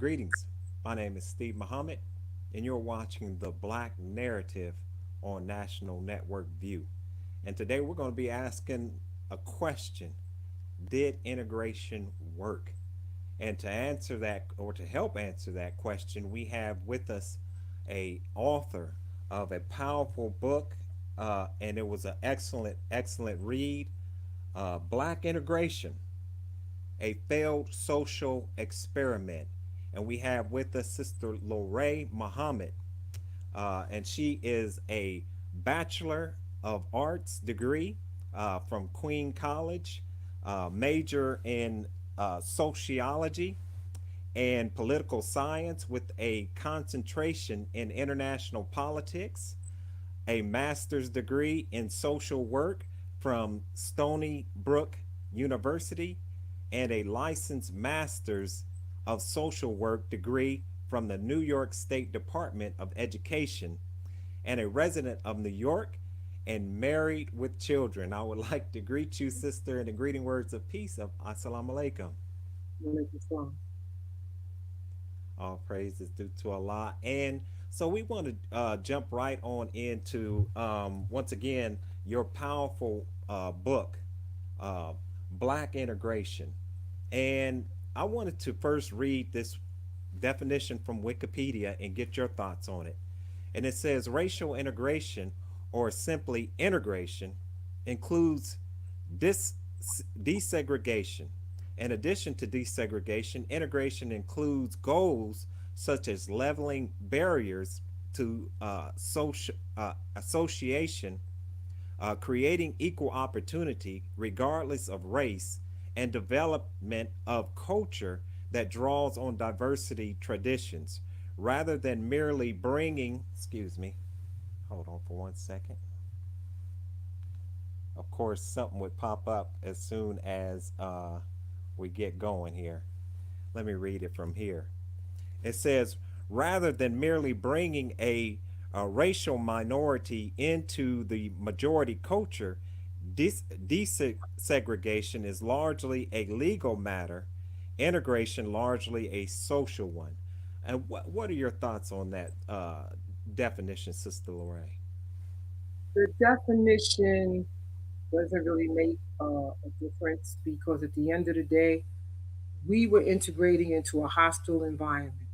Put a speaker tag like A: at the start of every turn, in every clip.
A: Greetings. My name is Steve Muhammad, and you're watching the Black Narrative on National Network View. And today we're going to be asking a question: did integration work? And to answer that, or to help answer that question, we have with us a author of a powerful book, and it was an excellent read. Black Integration, a failed social experiment. And we have with us Sister Loray Muhammad, and she is a Bachelor of Arts degree from Queen College, major in sociology and political science with a concentration in international politics, a master's degree in social work from Stony Brook University, and a licensed master's of social work degree from the New York State Department of Education, and a resident of New York and married with children. I would like to greet you, sister, in the greeting words of peace of Assalamu alaikum.
B: Islam.
A: All praise is due to Allah. And so we want to jump right on into, once again, your powerful book, uh, Black Integration. And I wanted to first read this definition from Wikipedia and get your thoughts on it. And it says racial integration, or simply integration, includes dis- desegregation. In addition to desegregation, integration includes goals such as leveling barriers to association, creating equal opportunity regardless of race, and development of culture that draws on diversity traditions rather than merely bringing, excuse me, hold on for 1 second. Of course, something would pop up as soon as we get going here. Let me read it from here. It says, rather than merely bringing a racial minority into the majority culture, desegregation is largely a legal matter, integration largely a social one. And what are your thoughts on that definition, Sister Lorraine?
B: The definition doesn't really make a difference because at the end of the day, we were integrating into a hostile environment.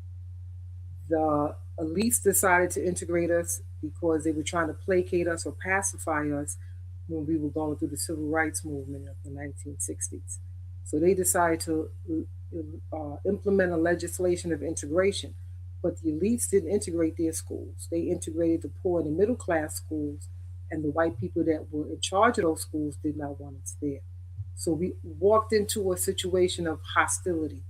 B: The elites decided to integrate us because they were trying to placate us or pacify us when we were going through the civil rights movement of the 1960s. So they decided to implement a legislation of integration. But the elites didn't integrate their schools. They integrated the poor and the middle class schools, and the white people that were in charge of those schools did not want us there. So we walked into a situation of hostility.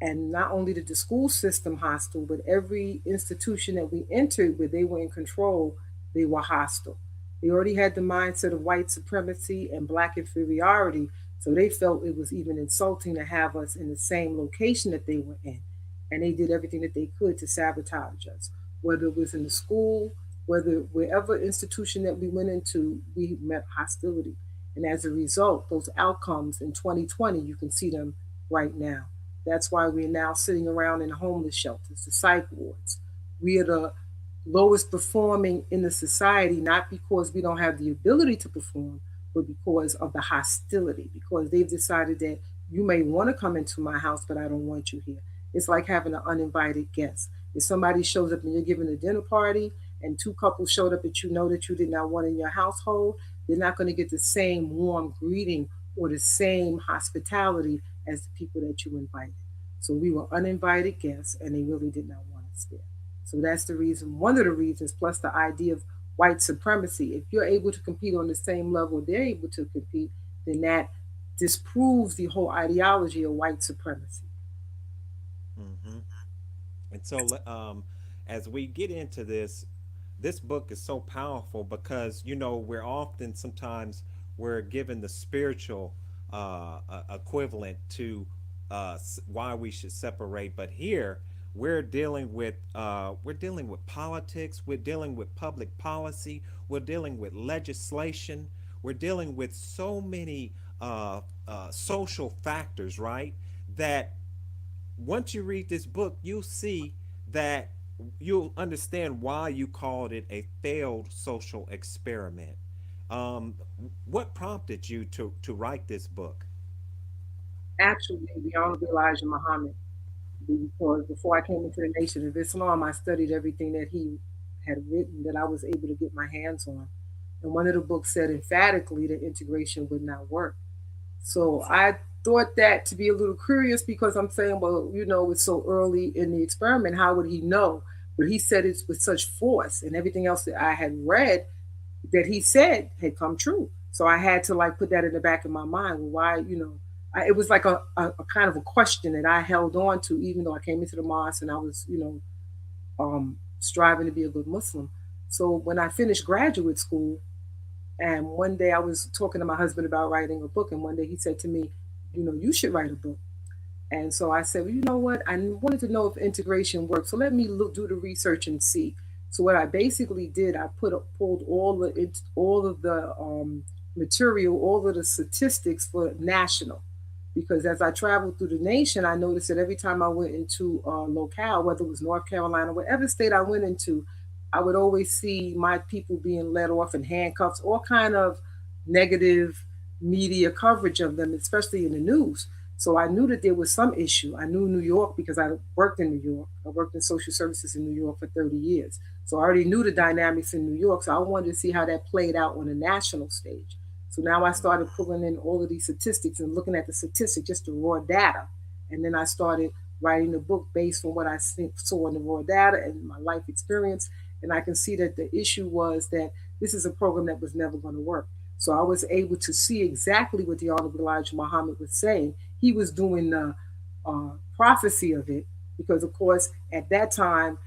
B: And not only did the school system hostile, but every institution that we entered where they were in control, they were hostile. They already had the mindset of white supremacy and black inferiority, so they felt it was even insulting to have us in the same location that they were in. And they did everything that they could to sabotage us, whether it was in the school, whether wherever institution that we went into, we met hostility. And as a result, those outcomes in 2020, you can see them right now. That's why we're now sitting around in homeless shelters, the psych wards. We are the lowest performing in the society, not because we don't have the ability to perform, but because of the hostility, because they've decided that you may want to come into my house, but I don't want you here. It's like having an uninvited guest. If somebody shows up and you're giving a dinner party and two couples showed up that you know that you did not want in your household, they're not going to get the same warm greeting or the same hospitality as the people that you invited. So we were uninvited guests and they really did not want us there. So that's the reason, one of the reasons, plus the idea of white supremacy. If you're able to compete on the same level they're able to compete, then that disproves the whole ideology of white supremacy.
A: Mm-hmm. And so, as we get into this, this book is so powerful because we're often sometimes we're given the spiritual equivalent to why we should separate, but here we're dealing with politics, we're dealing with public policy, we're dealing with legislation, we're dealing with so many social factors, right? That once you read this book, you'll see that you'll understand why you called it a failed social experiment. Um, what prompted you to write this book?
B: Actually, the Honorable Elijah Muhammad, because before I came into the Nation of Islam, I studied everything that he had written that I was able to get my hands on. And one of the books said emphatically that integration would not work. So I thought that to be a little curious because I'm saying, well, it's so early in the experiment. How would he know? But he said it with such force, and everything else that I had read that he said had come true. So I had to like put that in the back of my mind. Well, why, it was like a kind of a question that I held on to, even though I came into the mosque and I was, striving to be a good Muslim. So when I finished graduate school, and one day I was talking to my husband about writing a book, and one day he said to me, you should write a book. And so I said, well, you know what? I wanted to know if integration works. So let me do the research and see. So what I basically did, I pulled all of the material, all of the statistics for national, because as I traveled through the nation, I noticed that every time I went into a locale, whether it was North Carolina, whatever state I went into, I would always see my people being let off in handcuffs, all kind of negative media coverage of them, especially in the news. So I knew that there was some issue. I knew New York because I worked in New York. I worked in social services in New York for 30 years. So I already knew the dynamics in New York. So I wanted to see how that played out on a national stage. So now I started pulling in all of these statistics and looking at the statistics, just the raw data. And then I started writing the book based on what I saw in the raw data and my life experience. And I can see that the issue was that this is a program that was never going to work. So I was able to see exactly what the Honorable Elijah Muhammad was saying. He was doing the prophecy of it because, of course, at that time,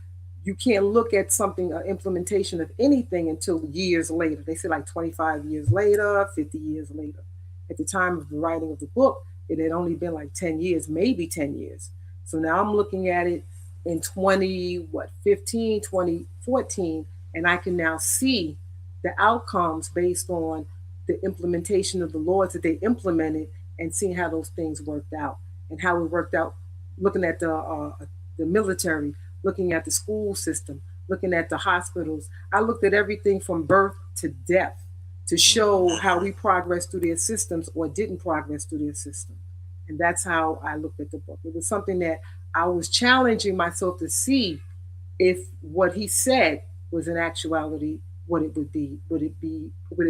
B: you can't look at something, implementation of anything until years later. They say like 25 years later, 50 years later. At the time of the writing of the book, it had only been like 10 years, maybe 10 years. So now I'm looking at it in 2014, and I can now see the outcomes based on the implementation of the laws that they implemented and seeing how those things worked out and how it worked out, looking at the military, looking at the school system, looking at the hospitals. I looked at everything from birth to death to show how we progressed through their systems or didn't progress through their system. And that's how I looked at the book. It was something that I was challenging myself to see if what he said was in actuality what it would be. Would it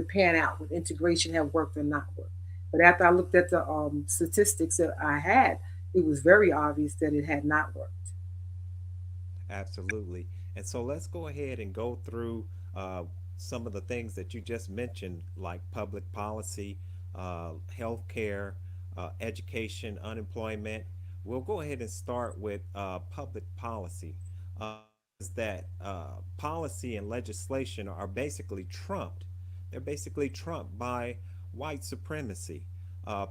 B: pan out? Would integration have worked or not worked? But after I looked at the statistics that I had, it was very obvious that it had not worked.
A: Absolutely. And so let's go ahead and go through some of the things that you just mentioned, like public policy, healthcare, education, unemployment. We'll go ahead and start with public policy. Is that policy and legislation are basically trumped. They're basically trumped by white supremacy.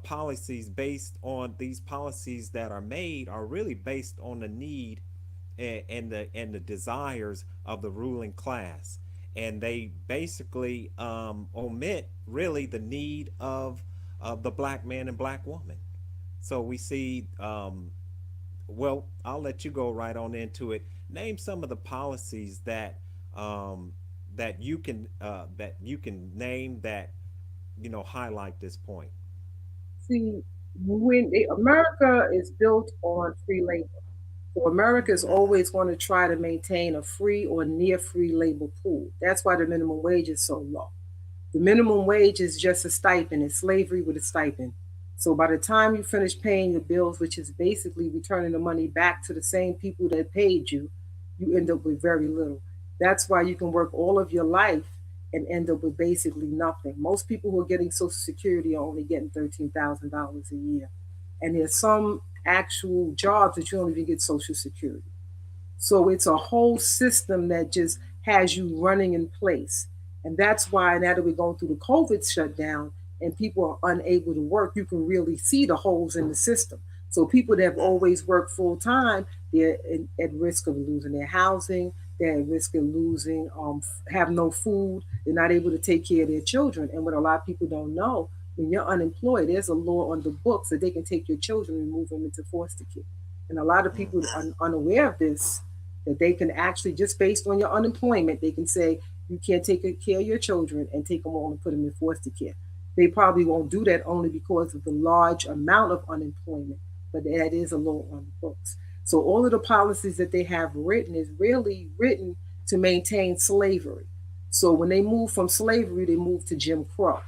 A: Policies based on these policies that are made are really based on the need and the desires of the ruling class, and they basically omit really the need of the black man and black woman. So we see, well, I'll let you go right on into it. Name some of the policies that you can name that highlight this point.
B: See, America is built on free labor. So America is always going to try to maintain a free or near free labor pool. That's why the minimum wage is so low. The minimum wage is just a stipend. It's slavery with a stipend. So by the time you finish paying your bills, which is basically returning the money back to the same people that paid you, you end up with very little. That's why you can work all of your life and end up with basically nothing. Most people who are getting Social Security are only getting $13,000 a year. And there's some actual jobs that you don't even get Social Security. So it's a whole system that just has you running in place. And that's why now that we're going through the COVID shutdown and people are unable to work, you can really see the holes in the system. So people that have always worked full time, they're at risk of losing their housing. They're at risk of losing, have no food. They're not able to take care of their children. And what a lot of people don't know, when you're unemployed, there's a law on the books that they can take your children and move them into foster care. And a lot of people
A: Mm.
B: are unaware of this, that they can actually, just based on your unemployment, they can say you can't take care of your children and take them all and put them in foster care. They probably won't do that only because of the large amount of unemployment, but that is a law on the books. So all of the policies that they have written is really written to maintain slavery. So when they move from slavery, they move to Jim Crow,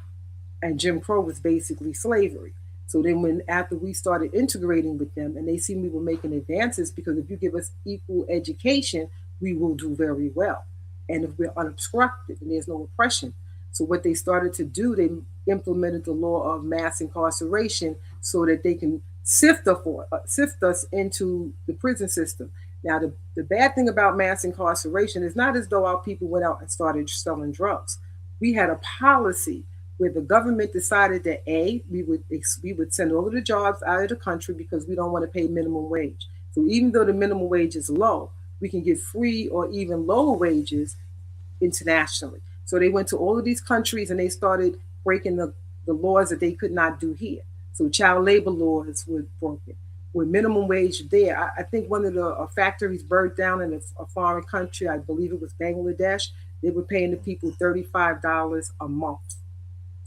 B: and Jim Crow was basically slavery. So then, when after we started integrating with them, and they see we were making advances, because if you give us equal education, we will do very well. And if we're unobstructed and there's no oppression, so what they started to do, they implemented the law of mass incarceration so that they can sift us into the prison system. Now, the bad thing about mass incarceration is not as though our people went out and started selling drugs. We had a policy where the government decided that we would send all of the jobs out of the country because we don't want to pay minimum wage. So even though the minimum wage is low, we can get free or even lower wages internationally. So they went to all of these countries and they started breaking the laws that they could not do here. So child labor laws were broken. With minimum wage there, I think one of the factories burned down in a foreign country. I believe it was Bangladesh. They were paying the people $35 a month.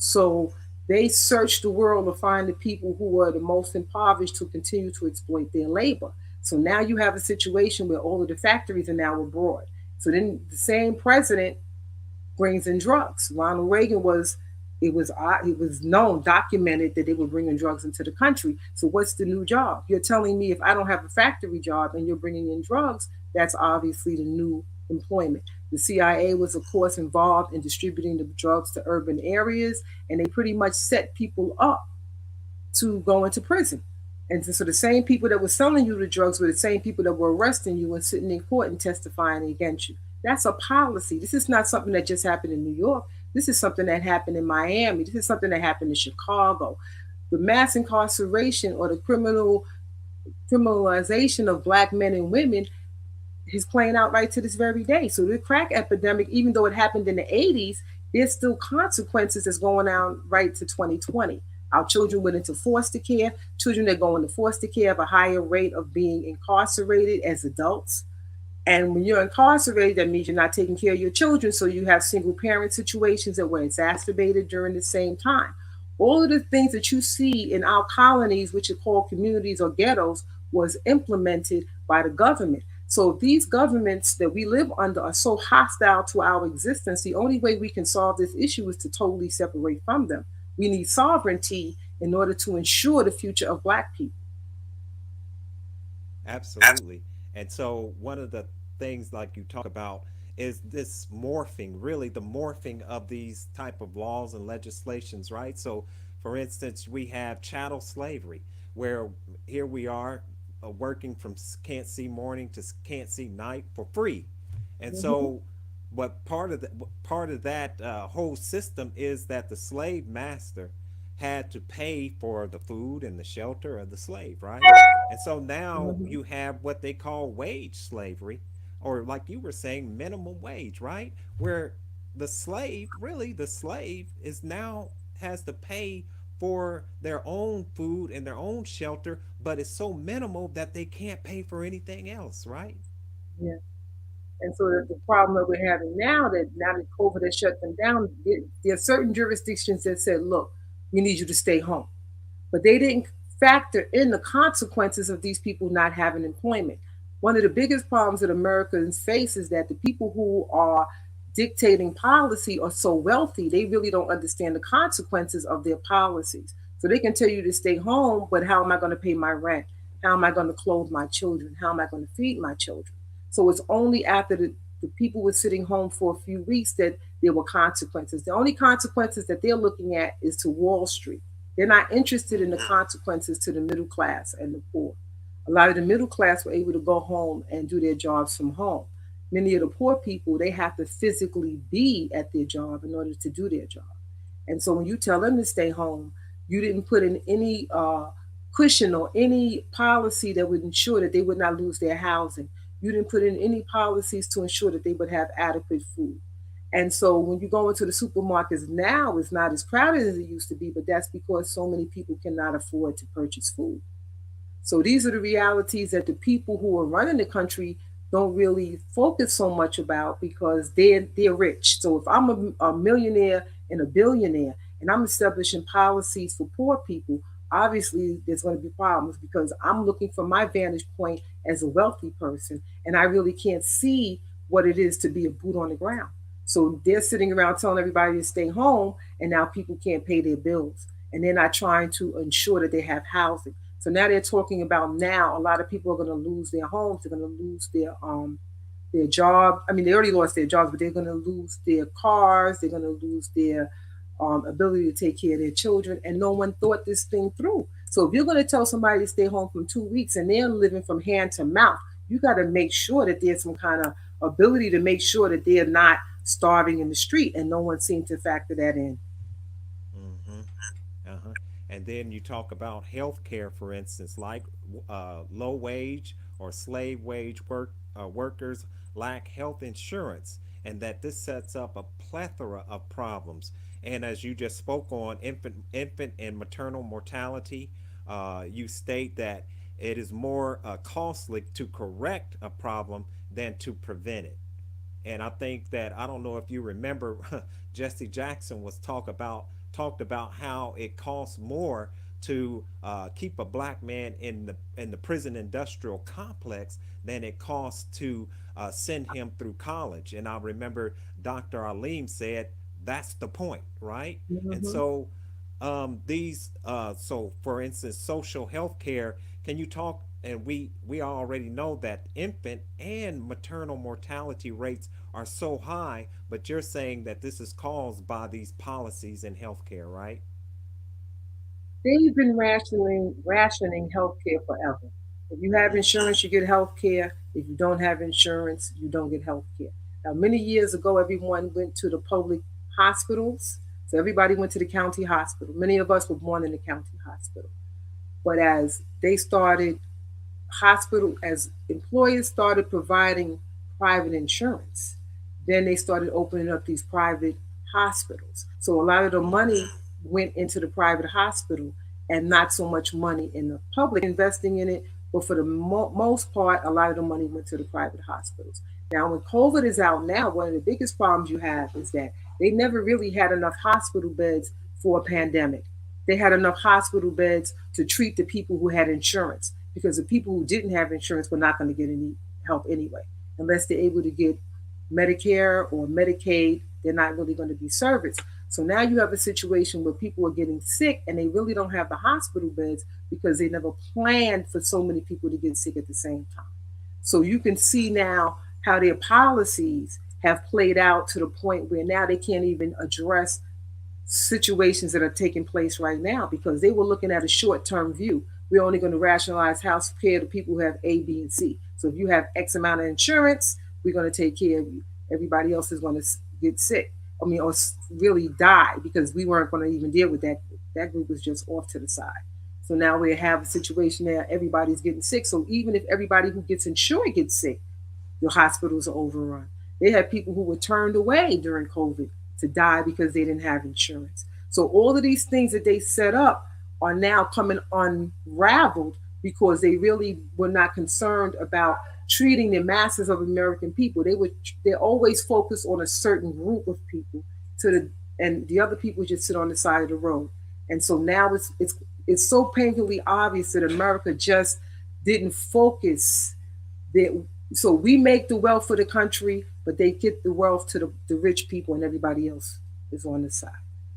B: So they searched the world to find the people who were the most impoverished to continue to exploit their labor. So now you have a situation where all of the factories are now abroad. So then the same president brings in drugs. Ronald Reagan was, it was known, documented that they were bringing drugs into the country. So what's the new job? You're telling me if I don't have a factory job and you're bringing in drugs, that's obviously the new employment. The CIA was, of course, involved in distributing the drugs to urban areas, and they pretty much set people up to go into prison. And so the same people that were selling you the drugs were the same people that were arresting you and sitting in court and testifying against you. That's a policy. This is not something that just happened in New York. This is something that happened in Miami. This is something that happened in Chicago. The mass incarceration or the criminalization of black men and women is playing out right to this very day. So the crack epidemic, even though it happened in the 80s, there's still consequences that's going on right to 2020. Our children went into foster care. Children that go into foster care have a higher rate of being incarcerated as adults. And when you're incarcerated, that means you're not taking care of your children. So you have single parent situations that were exacerbated during the same time. All of the things that you see in our colonies, which are called communities or ghettos, was implemented by the government. So if these governments that we live under are so hostile to our existence, the only way we can solve this issue is to totally separate from them. We need sovereignty in order to ensure the future of black people.
A: Absolutely. And so one of the things like you talk about is this morphing, really the morphing of these type of laws and legislations, right? So for instance, we have chattel slavery, where here we are working from can't see morning to can't see night for free. And
B: Mm-hmm.
A: so but part of that whole system is that the slave master had to pay for the food and the shelter of the slave, right? And so now
B: Mm-hmm.
A: you have what they call wage slavery, or like you were saying, minimum wage, right? Where the slave, really, the slave is now has to pay for their own food and their own shelter, but it's so minimal that they can't pay for anything else, right?
B: Yeah. And so the problem that we're having now that COVID has shut them down, there are certain jurisdictions that said, look, we need you to stay home. But they didn't factor in the consequences of these people not having employment. One of the biggest problems that Americans face is that the people who are dictating policy are so wealthy, they really don't understand the consequences of their policies. So they can tell you to stay home, but how am I going to pay my rent? How am I going to clothe my children? How am I going to feed my children? So it's only after the people were sitting home for a few weeks that there were consequences. The only consequences that they're looking at is to Wall Street. They're not interested in the consequences to the middle class and the poor. A lot of the middle class were able to go home and do their jobs from home. Many of the poor people, they have to physically be at their job in order to do their job. And so when you tell them to stay home, you didn't put in any cushion or any policy that would ensure that they would not lose their housing. You didn't put in any policies to ensure that they would have adequate food. And so when you go into the supermarkets now, it's not as crowded as it used to be, but that's because so many people cannot afford to purchase food. So these are the realities that the people who are running the country don't really focus so much about because they're rich. So if I'm a millionaire and a billionaire and I'm establishing policies for poor people, obviously there's going to be problems because I'm looking from my vantage point as a wealthy person and I really can't see what it is to be a boot on the ground. So they're sitting around telling everybody to stay home, and now people can't pay their bills, and they're not trying to ensure that they have housing. So now they're talking about now a lot of people are going to lose their homes. They're going to lose their job. I mean, they already lost their jobs, but they're going to lose their cars. They're going to lose their ability to take care of their children. And no one thought this thing through. So if you're going to tell somebody to stay home for 2 weeks and they're living from hand to mouth, you got to make sure that there's some kind of ability to make sure that they're not starving in the street. And no one seemed to factor that in.
A: Mm-hmm. Uh-huh. And then you talk about healthcare, for instance, like low wage or slave wage workers lack health insurance, and that this sets up a plethora of problems. And as you just spoke on infant and maternal mortality, you state that it is more costly to correct a problem than to prevent it. And I think that I don't know if you remember, Jesse Jackson was talked about how it costs more to keep a black man in the prison industrial complex than it costs to send him through college. And I remember Dr. Alim said that's the point, right? And
B: Mm-hmm.
A: so so for instance, social health care. Can you talk? And we already know that infant and maternal mortality rates are so high, but you're saying that this is caused by these policies in healthcare, right?
B: They've been rationing healthcare forever. If you have insurance, you get healthcare. If you don't have insurance, you don't get healthcare. Now, many years ago, everyone went to the public hospitals. So everybody went to the county hospital. Many of us were born in the county hospital. But as they started as employers started providing private insurance, then they started opening up these private hospitals. So a lot of the money went into the private hospital and not so much money in the public investing in it. But for the most part, a lot of the money went to the private hospitals. Now, when COVID is out now, one of the biggest problems you have is that they never really had enough hospital beds for a pandemic. They had enough hospital beds to treat the people who had insurance because the people who didn't have insurance were not going to get any help anyway. Unless they're able to get Medicare or Medicaid, they're not really going to be serviced. So now you have a situation where people are getting sick and they really don't have the hospital beds because they never planned for so many people to get sick at the same time. So you can see now how their policies have played out to the point where now they can't even address situations that are taking place right now because they were looking at a short term view. We're only going to rationalize health care to people who have A, B, and C. So if you have X amount of insurance, we're going to take care of you. Everybody else is going to get sick. I mean, or really die because we weren't going to even deal with that group. That group was just off to the side. So now we have a situation there, everybody's getting sick. So even if everybody who gets insured gets sick, your hospitals are overrun. They had people who were turned away during COVID to die because they didn't have insurance. So all of these things that they set up are now coming unraveled because they really were not concerned about treating the masses of American people. They always focus on a certain group of people to the and the other people just sit on the side of the road. And so now it's so painfully obvious that America just didn't focus that. So we make the wealth for the country, but they get the wealth to the rich people and everybody else is on the side.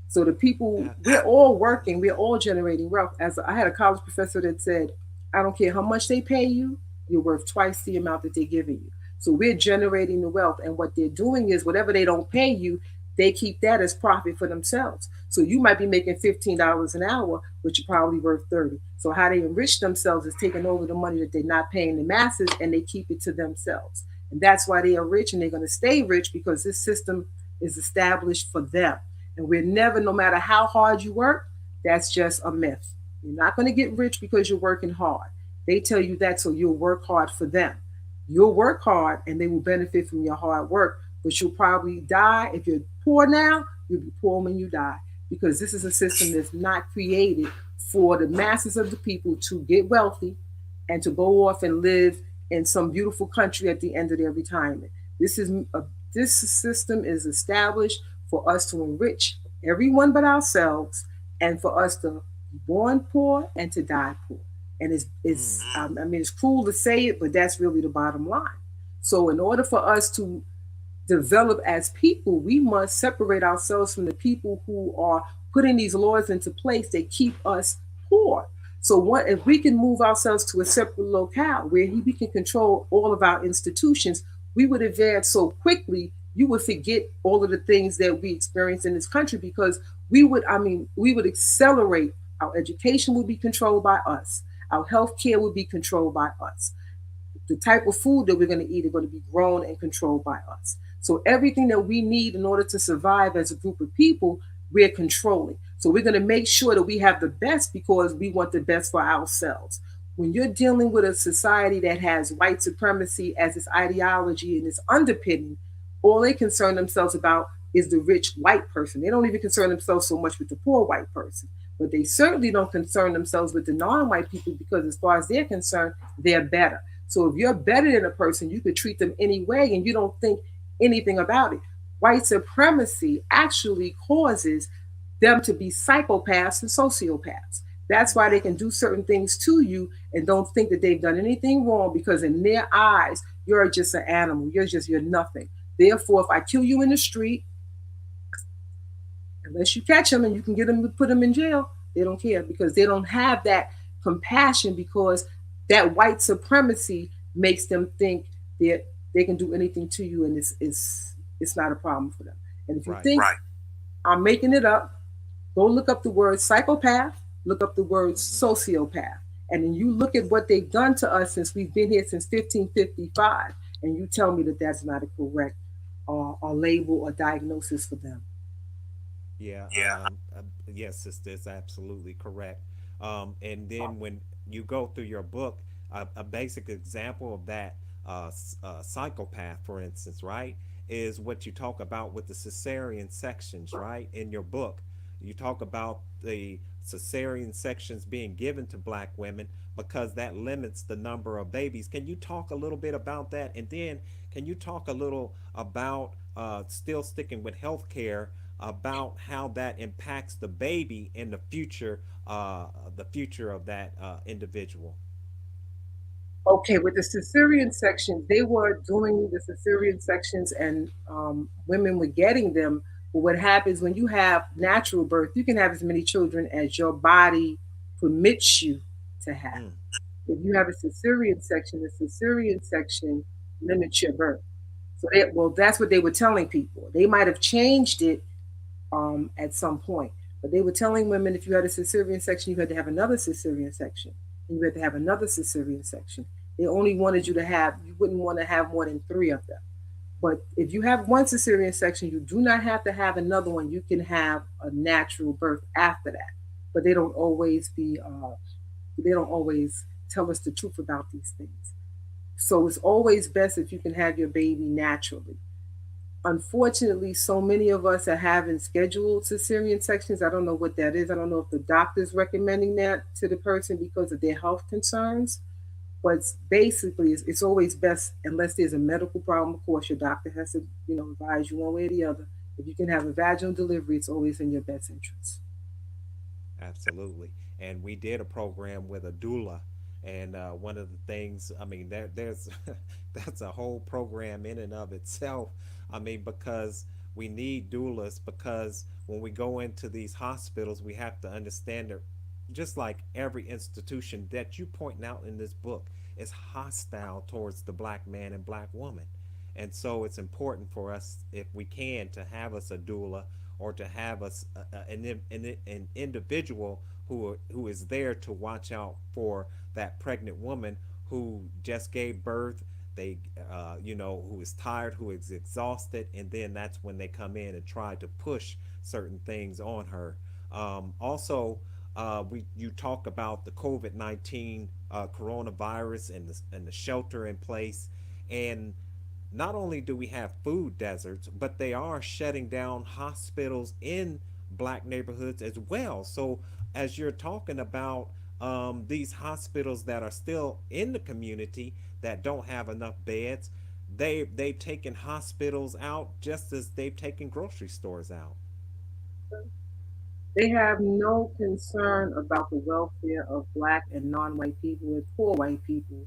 B: So the people,
A: Yeah.
B: we're all working, we're all generating wealth. As I had a college professor that said, I don't care how much they pay you, you're worth twice the amount that they're giving you. So we're generating the wealth. And what they're doing is whatever they don't pay you, they keep that as profit for themselves. So you might be making $15 an hour, but you're probably worth 30. So how they enrich themselves is taking over the money that they're not paying the masses and they keep it to themselves. And that's why they are rich and they're going to stay rich because this system is established for them. And we're never, no matter how hard you work, that's just a myth. You're not going to get rich because you're working hard. They tell you that so you'll work hard for them. You'll work hard and they will benefit from your hard work, but you'll probably die. If you're poor now, you'll be poor when you die because this is a system that's not created for the masses of the people to get wealthy and to go off and live in some beautiful country at the end of their retirement. This is a, this system is established for us to enrich everyone but ourselves, and for us to be born poor and to die poor. And it's
A: Mm.
B: I mean, it's cruel to say it, but that's really the bottom line. So in order for us to develop as people, we must separate ourselves from the people who are putting these laws into place that keep us poor. So what if we can move ourselves to a separate locale where we can control all of our institutions, we would advance so quickly you would forget all of the things that we experience in this country, because we would accelerate. Our education would be controlled by us. Our health care would be controlled by us. The type of food that we're going to eat are going to be grown and controlled by us. So everything that we need in order to survive as a group of people, we're controlling. So we're going to make sure that we have the best because we want the best for ourselves. When you're dealing with a society that has white supremacy as its ideology and its underpinning, all they concern themselves about is the rich white person. They don't even concern themselves so much with the poor white person. But they certainly don't concern themselves with the non white people because, as far as they're concerned, they're better. So if you're better than a person, you could treat them any way and you don't think anything about it. White supremacy actually causes them to be psychopaths and sociopaths. That's why they can do certain things to you and don't think that they've done anything wrong, because in their eyes, you're just an animal. You're nothing. Therefore, if I kill you in the street, unless you catch them and you can get them to put them in jail, they don't care because they don't have that compassion, because that white supremacy makes them think that they can do anything to you, and it's not a problem for them. And if you
A: Right.
B: think I'm making it up, go look up the word psychopath, look up the word
A: Mm-hmm.
B: sociopath, and then you look at what they've done to us since we've been here since 1555, and you tell me that that's not a correct label or diagnosis for them.
A: Yeah, yes, sister, it's absolutely correct. And then when you go through your book, a basic example of that psychopath, for instance, right, is what you talk about with the cesarean sections, right, in your book. You talk about the cesarean sections being given to black women because that limits the number of babies. Can you talk a little bit about that? And then can you talk a little about, still sticking with healthcare, about how that impacts the baby in the future of that individual?
B: Okay, with the cesarean sections, they were doing the cesarean sections, and women were getting them. But what happens when you have natural birth, you can have as many children as your body permits you to have.
A: Mm,
B: If you have a cesarean section, the cesarean section limits your birth. So well, that's what they were telling people. They might have changed it at some point. But they were telling women if you had a cesarean section, you had to have another cesarean section, and you had to have another cesarean section. They only wanted you to have, you wouldn't want to have more than three of them. But if you have one cesarean section, you do not have to have another one. You can have a natural birth after that. But they don't always tell us the truth about these things. So it's always best if you can have your baby naturally. Unfortunately, so many of us are having scheduled cesarean sections. I don't know what that is. I don't know if the doctor's recommending that to the person because of their health concerns. But basically, it's always best, unless there's a medical problem. Of course, your doctor has to, advise you one way or the other. If you can have a vaginal delivery, it's always in your best interest.
A: absolutely. And we did a program with a doula, and one of the things, I mean, there's that's a whole program in and of itself. I mean, because we need doulas, because when we go into these hospitals, we have to understand that just like every institution that you point out in this book is hostile towards the black man and black woman. And so it's important for us, if we can, to have us a doula, or to have us an individual who is there to watch out for that pregnant woman who just gave birth. They, who is tired, who is exhausted, and then that's when they come in and try to push certain things on her. Also, you talk about the COVID-19 coronavirus and the shelter in place, and not only do we have food deserts, but they are shutting down hospitals in black neighborhoods as well. So, as you're talking about these hospitals that are still in the community that don't have enough beds. They've taken hospitals out just as they've taken grocery stores out.
B: They have no concern about the welfare of black and non-white people and poor white people.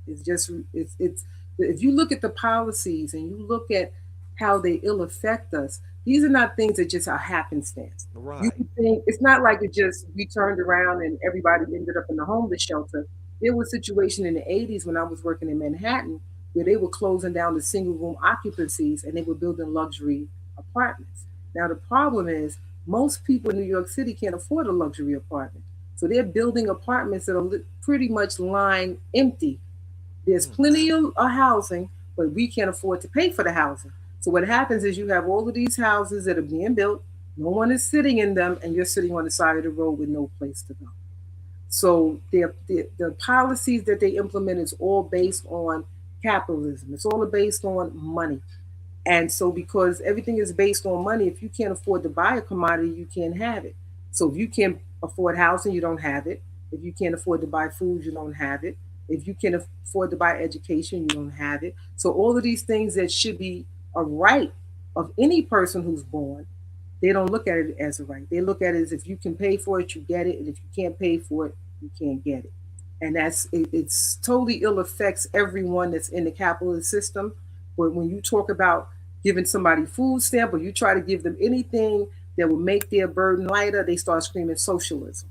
B: It's just it's if you look at the policies and you look at how they ill affect us, these are not things that just are happenstance. You
A: Right.
B: would think it's not like it just we turned around and everybody ended up in the homeless shelter. There was a situation in the 80s when I was working in Manhattan where they were closing down the single room occupancies and they were building luxury apartments. Now the problem is most people in New York City can't afford a luxury apartment. So they're building apartments that are pretty much lying empty. There's
A: Mm,
B: plenty of housing, but we can't afford to pay for the housing. So what happens is you have all of these houses that are being built, no one is sitting in them, and you're sitting on the side of the road with no place to go. So the policies that they implement is all based on capitalism. It's all based on money. And so, because everything is based on money, if you can't afford to buy a commodity, you can't have it. So, if you can't afford housing, you don't have it. If you can't afford to buy food, you don't have it. If you can't afford to buy education, you don't have it. So, all of these things that should be a right of any person who's born, they don't look at it as a right. They look at it as if you can pay for it, you get it, and if you can't pay for it, you can't get it. And it's totally ill affects everyone that's in the capitalist system. But when you talk about giving somebody food stamp or you try to give them anything that will make their burden lighter, they start screaming socialism.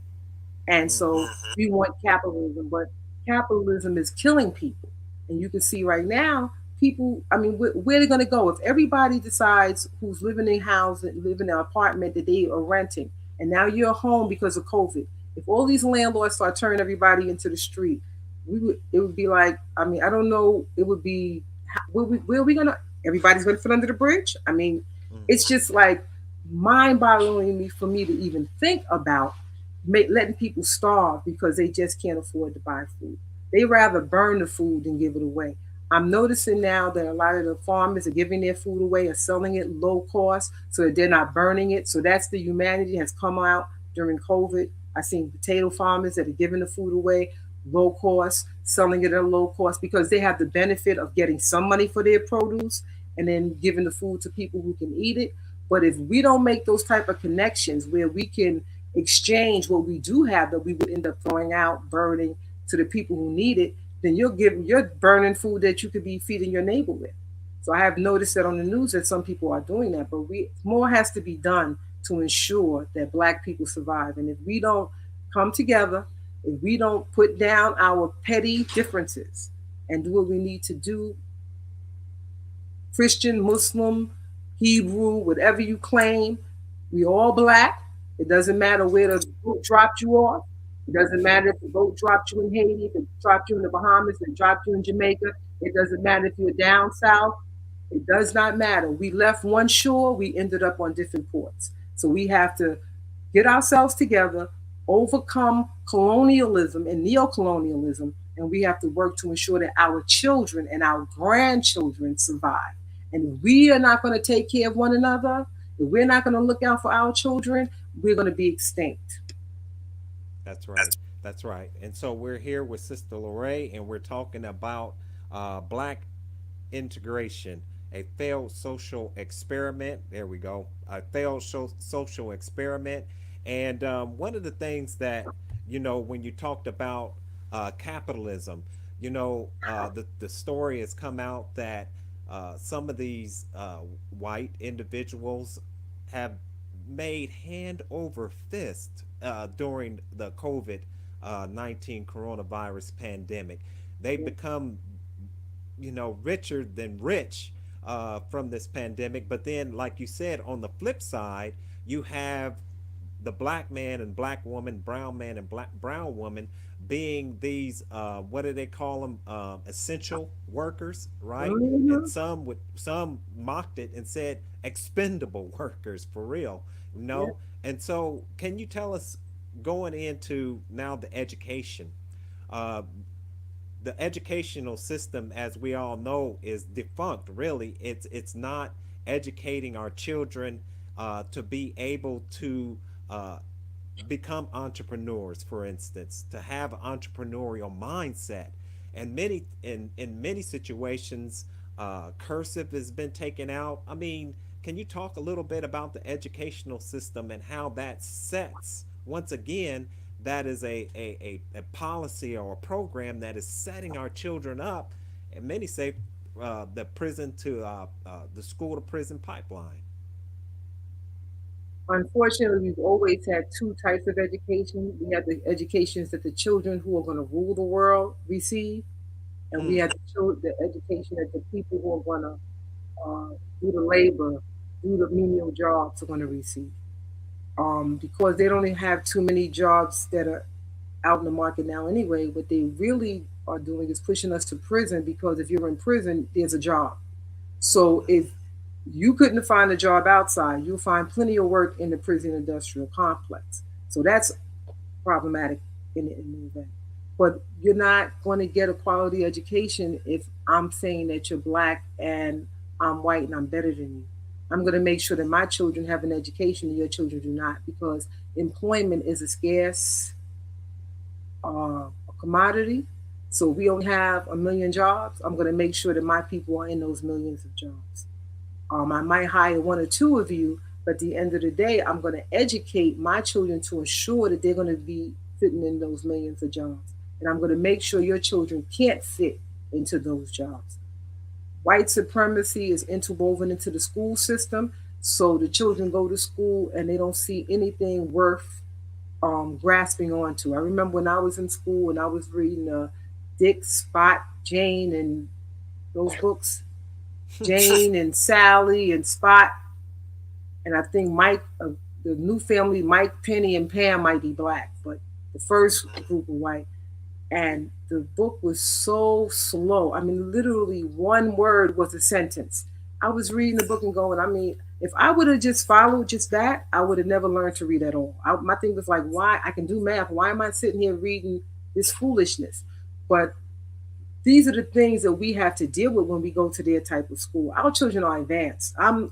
B: And so
A: mm-hmm.
B: we want capitalism, but capitalism is killing people. And you can see right now, people, I mean, where are they going to go? If everybody decides who's living in house, living in an apartment that they are renting, and now you're home because of COVID, if all these landlords start turning everybody into the street, it would be like, I mean, I don't know, it would be, where are we going to, everybody's going to fit under the bridge? I mean, it's
A: Mm-hmm.
B: just like mind boggling me for me to even think about letting people starve because they just can't afford to buy food. They rather burn the food than give it away. I'm noticing now that a lot of the farmers are giving their food away or selling it low cost so that they're not burning it. So that's the humanity has come out during COVID. I've seen potato farmers that are giving the food away low cost, selling it at a low cost because they have the benefit of getting some money for their produce and then giving the food to people who can eat it. But if we don't make those type of connections where we can exchange what we do have that we would end up throwing out, burning to the people who need it, then you're burning food that you could be feeding your neighbor with. So I have noticed that on the news that some people are doing that, but we more has to be done to ensure that black people survive. And if we don't come together, if we don't put down our petty differences and do what we need to do, Christian, Muslim, Hebrew, whatever you claim, we all black. It doesn't matter where the boat dropped you off. It doesn't matter if the boat dropped you in Haiti, if it dropped you in the Bahamas, if it dropped you in Jamaica. It doesn't matter if you're down south. It does not matter. We left one shore, we ended up on different ports. So we have to get ourselves together, overcome colonialism and neocolonialism, and we have to work to ensure that our children and our grandchildren survive. And if we are not going to take care of one another, if we're not going to look out for our children, we're going to be extinct.
A: That's right. That's right. And so we're here with Sister Loray, and we're talking about black integration, a failed social experiment. There we go. A failed social experiment. And one of the things that, when you talked about capitalism, the story has come out that some of these white individuals have made hand over fist during the COVID 19 coronavirus pandemic. They become, richer than rich from this pandemic. But then, like you said, on the flip side, you have the black man and black woman, brown man and black brown woman being these what do they call them, essential workers, right? And
B: Mm-hmm.
A: some mocked it and said expendable workers, for real,
B: Yeah.
A: and so can you tell us, going into now uh, the educational system, as we all know, is defunct. Really, it's not educating our children to be able to uh, become entrepreneurs, for instance, to have an entrepreneurial mindset. And in many situations, cursive has been taken out. I mean, can you talk a little bit about the educational system and how that sets, once again, that is a policy or a program that is setting our children up, and many say the prison to the school to prison pipeline.
B: Unfortunately, we've always had two types of education. We have the educations that the children who are going to rule the world receive, and we
A: Mm.
B: have the education that the people who are going to do the labor, do the menial jobs are going to receive. Because they don't even have too many jobs that are out in the market now anyway. What they really are doing is pushing us to prison because if you're in prison, there's a job. So if you couldn't find a job outside, you'll find plenty of work in the prison industrial complex. So that's problematic in the event. But you're not going to get a quality education if I'm saying that you're black and I'm white and I'm better than you. I'm going to make sure that my children have an education and your children do not because employment is a scarce commodity. So we only have a million jobs. I'm going to make sure that my people are in those millions of jobs. I might hire one or two of you, but at the end of the day, I'm going to educate my children to ensure that they're going to be fitting in those millions of jobs. And I'm going to make sure your children can't fit into those jobs. White supremacy is interwoven into the school system. So the children go to school and they don't see anything worth grasping onto. I remember when I was in school and I was reading Dick, Spot, Jane, and those books, Jane and Sally and Spot, and I think Mike, the new family, Mike, Penny, and Pam might be black, but the first group of white. And the book was so slow. I mean, literally one word was a sentence. I was reading the book and going, I mean, if I would have just followed just that, I would have never learned to read at all. My thing was like, why? I can do math. Why am I sitting here reading this foolishness? But these are the things that we have to deal with when we go to their type of school. Our children are advanced. I'm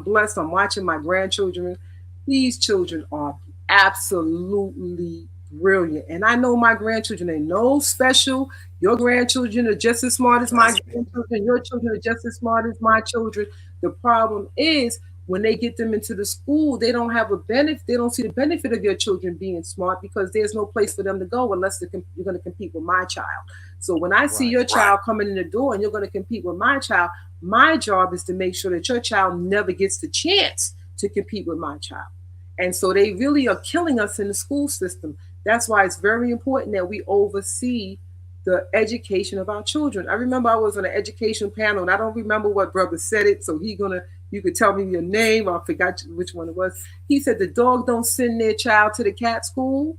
B: blessed. I'm watching my grandchildren. These children are absolutely brilliant. And I know my grandchildren ain't no special. Your grandchildren are just as smart as my
A: Trust me.
B: grandchildren. Your children are just as smart as my children. The problem is when they get them into the school, they don't have a benefit. They don't see the benefit of your children being smart because there's no place for them to go unless you're going to compete with my child. So when I see
A: Right.
B: your child coming in the door and you're going to compete with my child, my job is to make sure that your child never gets the chance to compete with my child. And so they really are killing us in the school system. That's why it's very important that we oversee the education of our children. I remember I was on an education panel, and I don't remember what brother said it, so you could tell me your name. I forgot which one it was. He said the dog don't send their child to the cat school.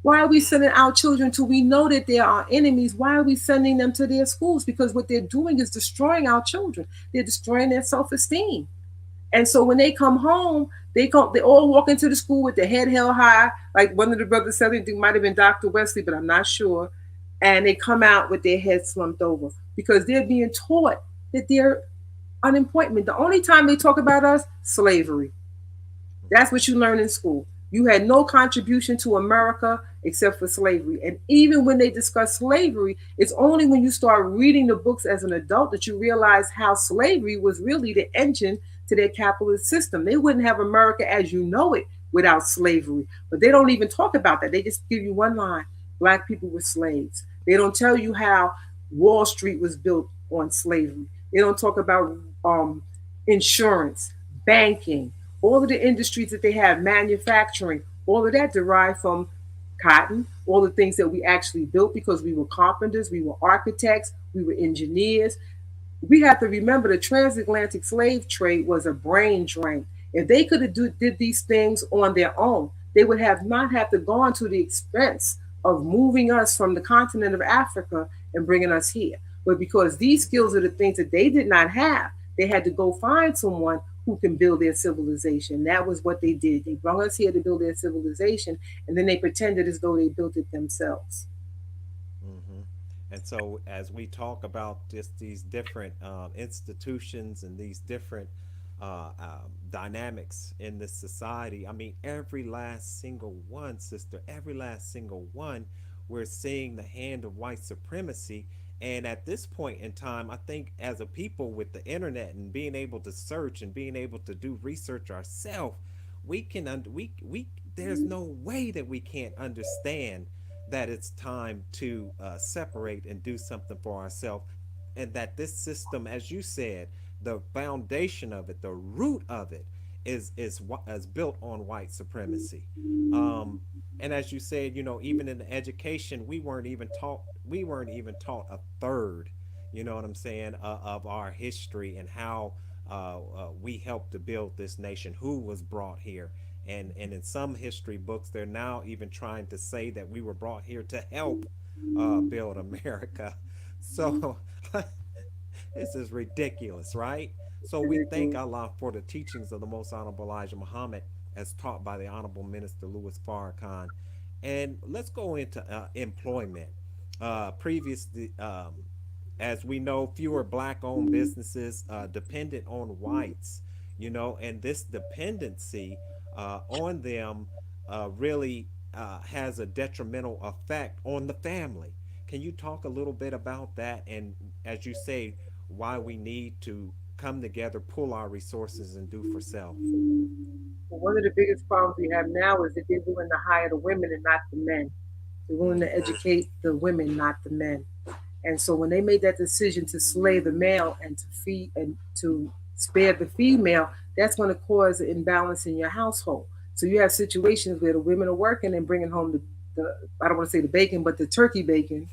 B: Why are we sending our children to? We know that they are enemies. Why are we sending them to their schools? Because what they're doing is destroying our children. They're destroying their self-esteem. And so when they come home, they all walk into the school with their head held high, like one of the brothers said, I think it might have been Dr. Wesley, but I'm not sure. And they come out with their heads slumped over because they're being taught that they're unemployment. The only time they talk about us, slavery. That's what you learn in school. You had no contribution to America except for slavery. And even when they discuss slavery, it's only when you start reading the books as an adult that you realize how slavery was really the engine to their capitalist system. They wouldn't have America as you know it without slavery. But they don't even talk about that. They just give you one line: black people were slaves. They don't tell you how Wall Street was built on slavery. They don't talk about insurance, banking, all of the industries that they have, manufacturing, all of that derived from cotton, all the things that we actually built because we were carpenters, we were architects, we were engineers. We have to remember the transatlantic slave trade was a brain drain. If they could have did these things on their own, they would have not have to gone to the expense of moving us from the continent of Africa and bringing us here. But because these skills are the things that they did not have, they had to go find someone who can build their civilization. That was what they did. They brought us here to build their civilization, and then they pretended as though they built it themselves.
A: Hmm. And so, as we talk about just these different institutions and these different dynamics in this society. I mean, every last single one, sister, every last single one, we're seeing the hand of white supremacy. And at this point in time, I think as a people with the internet and being able to search and being able to do research ourselves, we can we there's no way that we can't understand that it's time to separate and do something for ourselves, and that this system, as you said, the foundation of it, the root of it, is built on white supremacy. And as you said, even in the education, we weren't even taught a third. You know what I'm saying, of our history and how we helped to build this nation, who was brought here. And in some history books, they're now even trying to say that we were brought here to help build America. So this is ridiculous, right? So we thank
B: Ridiculous.
A: Allah for the teachings of the Most Honorable Elijah Muhammad as taught by the Honorable Minister Louis Farrakhan. And let's go into employment. Previously, as we know, fewer black owned businesses dependent on whites, and this dependency on them really has a detrimental effect on the family. Can you talk a little bit about that? And as you say, why we need to come together, pull our resources, and do for self.
B: One of the biggest problems we have now is that they're willing to hire the women and not the men. They're willing
A: Mm,
B: to educate the women, not the men. And so when they made that decision to slay the male and to feed and to spare the female, that's going to cause an imbalance in your household. So you have situations where the women are working and bringing home the I don't want to say the bacon, but the turkey bacon,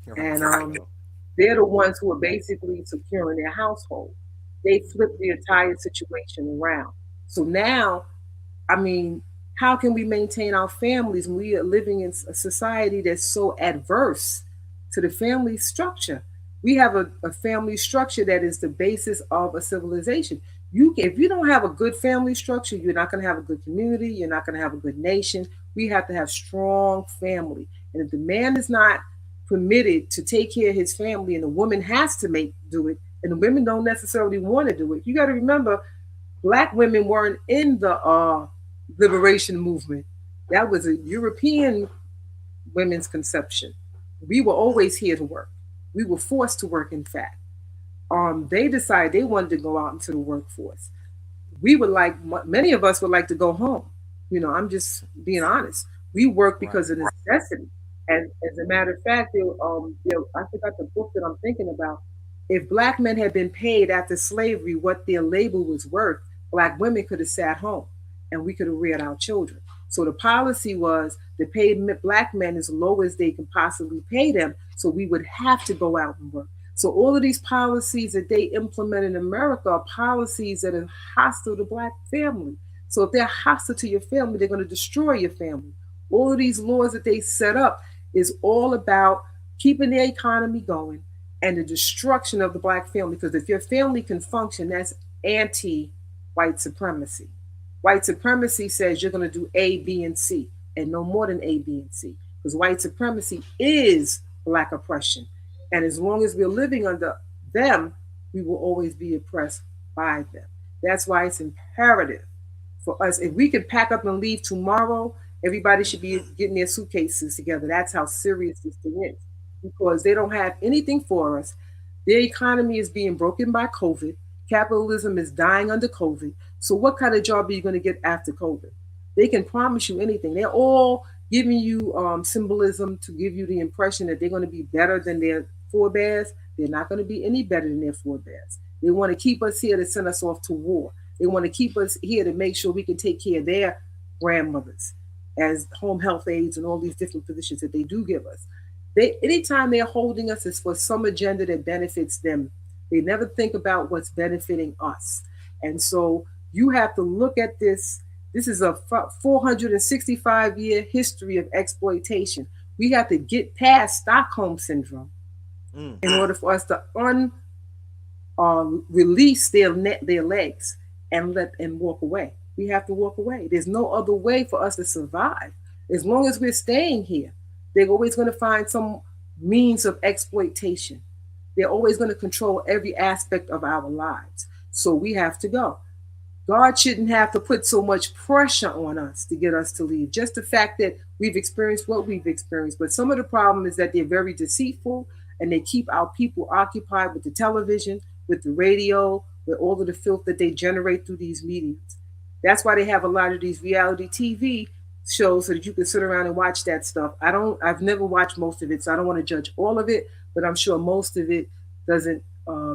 A: right,
B: and
A: there you go.
B: they're the ones who are basically securing their household. They flip the entire situation around. So now, I mean, how can we maintain our families when we are living in a society that's so adverse to the family structure? We have a family structure that is the basis of a civilization. If you don't have a good family structure, you're not going to have a good community. You're not going to have a good nation. We have to have strong family, and if the man is not permitted to take care of his family, and the woman has to make do it, and the women don't necessarily want to do it. You got to remember, black women weren't in the liberation movement. That was a European women's conception. We were always here to work. We were forced to work, in fact. They decided they wanted to go out into the workforce. We would like, many of us would like to go home. I'm just being honest. We work
A: Right.
B: because of necessity. And as a matter of fact, I forgot the book that I'm thinking about. If black men had been paid after slavery what their labor was worth, black women could have sat home and we could have reared our children. So the policy was to pay black men as low as they can possibly pay them, so we would have to go out and work. So all of these policies that they implement in America are policies that are hostile to black family. So if they're hostile to your family, they're going to destroy your family. All of these laws that they set up is all about keeping the economy going and the destruction of the black family. Because if your family can function, that's anti-white supremacy. White supremacy says you're going to do A, B, and C, and no more than A, B, and C. Because white supremacy is black oppression. And as long as we're living under them, we will always be oppressed by them. That's why it's imperative for us. If we could pack up and leave tomorrow, everybody should be getting their suitcases together. That's how serious this thing is. Because they don't have anything for us. Their economy is being broken by COVID. Capitalism is dying under COVID. So, what kind of job are you going to get after COVID? They can promise you anything. They're all giving you symbolism to give you the impression that they're going to be better than their forebears. They're not going to be any better than their forebears. They want to keep us here to send us off to war. They want to keep us here to make sure we can take care of their grandmothers as home health aides and all these different positions that they do give us. Anytime they're holding us, it's for some agenda that benefits them. They never think about what's benefiting us. And so you have to look at this. This is a 465-year history of exploitation. We have to get past Stockholm syndrome
A: Mm,
B: in order for us to release their legs and let and walk away. We have to walk away. There's no other way for us to survive. As long as we're staying here, they're always going to find some means of exploitation. They're always going to control every aspect of our lives. So we have to go. God shouldn't have to put so much pressure on us to get us to leave. Just the fact that we've experienced what we've experienced. But some of the problem is that they're very deceitful and they keep our people occupied with the television, with the radio, with all of the filth that they generate through these mediums. That's why they have a lot of these reality TV shows so that you can sit around and watch that stuff. I've never watched most of it, so I don't want to judge all of it, but I'm sure most of it doesn't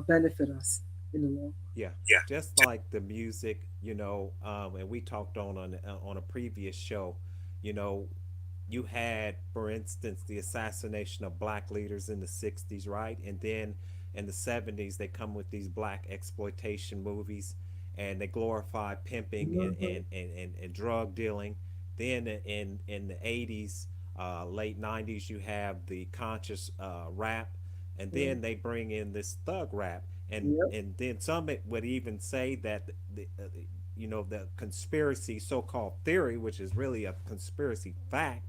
B: benefit us in the long
A: Yeah, just like the music, and we talked on a previous show, you know, you had, for instance, the assassination of black leaders in the '60s, right? And then in the '70s, they come with these black exploitation movies, and they glorify pimping
B: run.
A: and drug dealing. Then in the '80s, late '90s, you have the conscious rap, and
B: Mhm.
A: then they bring in this thug rap,
B: Yep.
A: and then some would even say that the conspiracy so-called theory, which is really a conspiracy fact,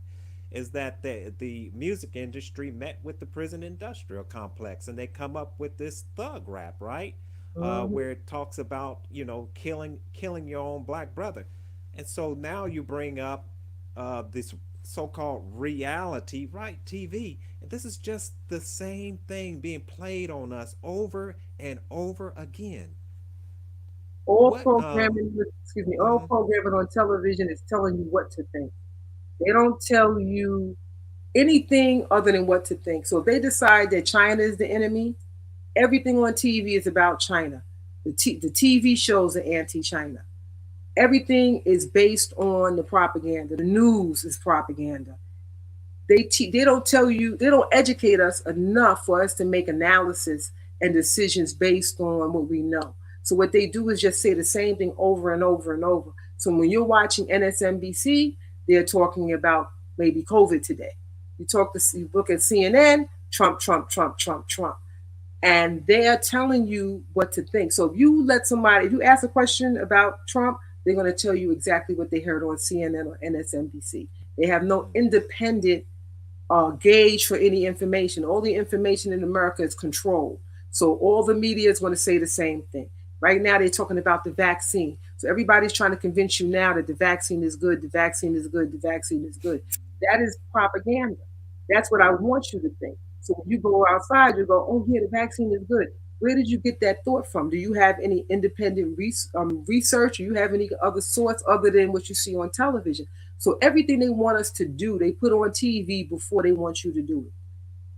A: is that the music industry met with the prison industrial complex and they come up with this thug rap, right?
B: Mhm.
A: Where it talks about killing your own black brother. And so now you bring up this so-called reality, right? TV, and this is just the same thing being played on us over and over again.
B: All
A: What
B: programming, excuse me, all
A: mhm.
B: programming on television is telling you what to think. They don't tell you anything other than what to think. So if they decide that China is the enemy, everything on TV is about China. The TV shows are anti-China. Everything is based on the propaganda. The news is propaganda. They don't tell you, they don't educate us enough for us to make analysis and decisions based on what we know. So what they do is just say the same thing over and over and over. So when you're watching NSNBC, they're talking about maybe COVID today. You look at CNN, Trump, Trump, Trump, Trump, Trump, and they are telling you what to think. So if you ask a question about Trump, they're going to tell you exactly what they heard on CNN or MSNBC. They have no independent gauge for any information. All the information in America is controlled. So all the media is going to say the same thing. Right now, they're talking about the vaccine. So everybody's trying to convince you now that the vaccine is good, the vaccine is good, the vaccine is good. That is propaganda. That's what I want you to think. So when you go outside, you go, oh, yeah, the vaccine is good. Where did you get that thought from? Do you have any independent research? Do you have any other source other than what you see on television? So everything they want us to do, they put on TV before they want you to do it.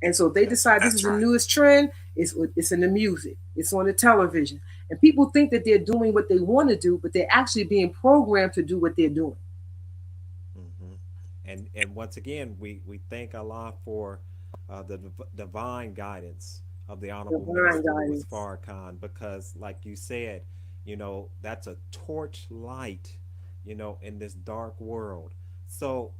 B: And so if they
A: That's
B: decide
A: right.
B: this is the newest trend, it's in the music, it's on the television. And people think that they're doing what they want to do, but they're actually being programmed to do what they're doing.
A: Hmm. And once again, we thank Allah for the divine guidance of the honorable
B: Divine
A: minister Louis
B: guidance.
A: Farrakhan, because like you said, that's a torch light, in this dark world. So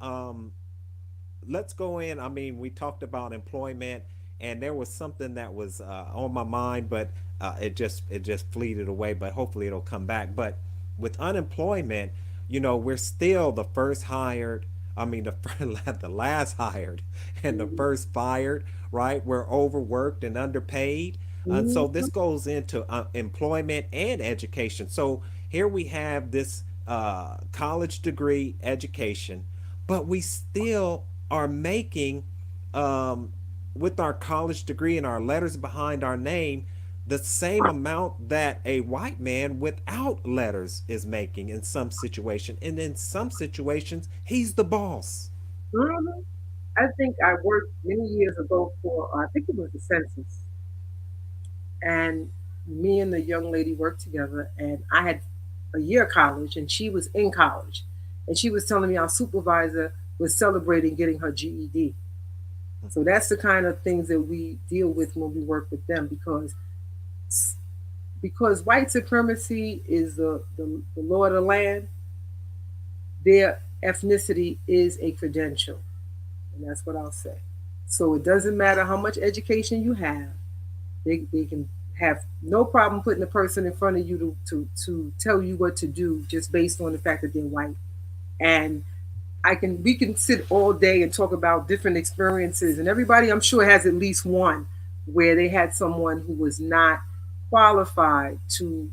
A: let's go in. I mean, we talked about employment, and there was something that was on my mind, but it just fleeted away. But hopefully, it'll come back. But with unemployment, we're still the first hired. I mean, the last hired and the
B: Mm-hmm.
A: first fired. Right? We're overworked and underpaid, and so
B: Mm-hmm.
A: this goes into employment and education. So here we have this college degree education, but we still are making, um, with our college degree and our letters behind our name, the same amount that a white man without letters is making in some situation, and in some situations he's the boss.
B: Mm-hmm. I think I worked many years ago for, I think it was the census, and me and the young lady worked together, and I had a year of college, and she was in college, and she was telling me our supervisor was celebrating getting her GED. So that's the kind of things that we deal with when we work with them, because white supremacy is the law of the land. Their ethnicity is a credential, and that's what I'll say. So it doesn't matter how much education you have. They can have no problem putting a person in front of you to tell you what to do just based on the fact that they're white. And we can sit all day and talk about different experiences, and everybody I'm sure has at least one where they had someone who was not qualified to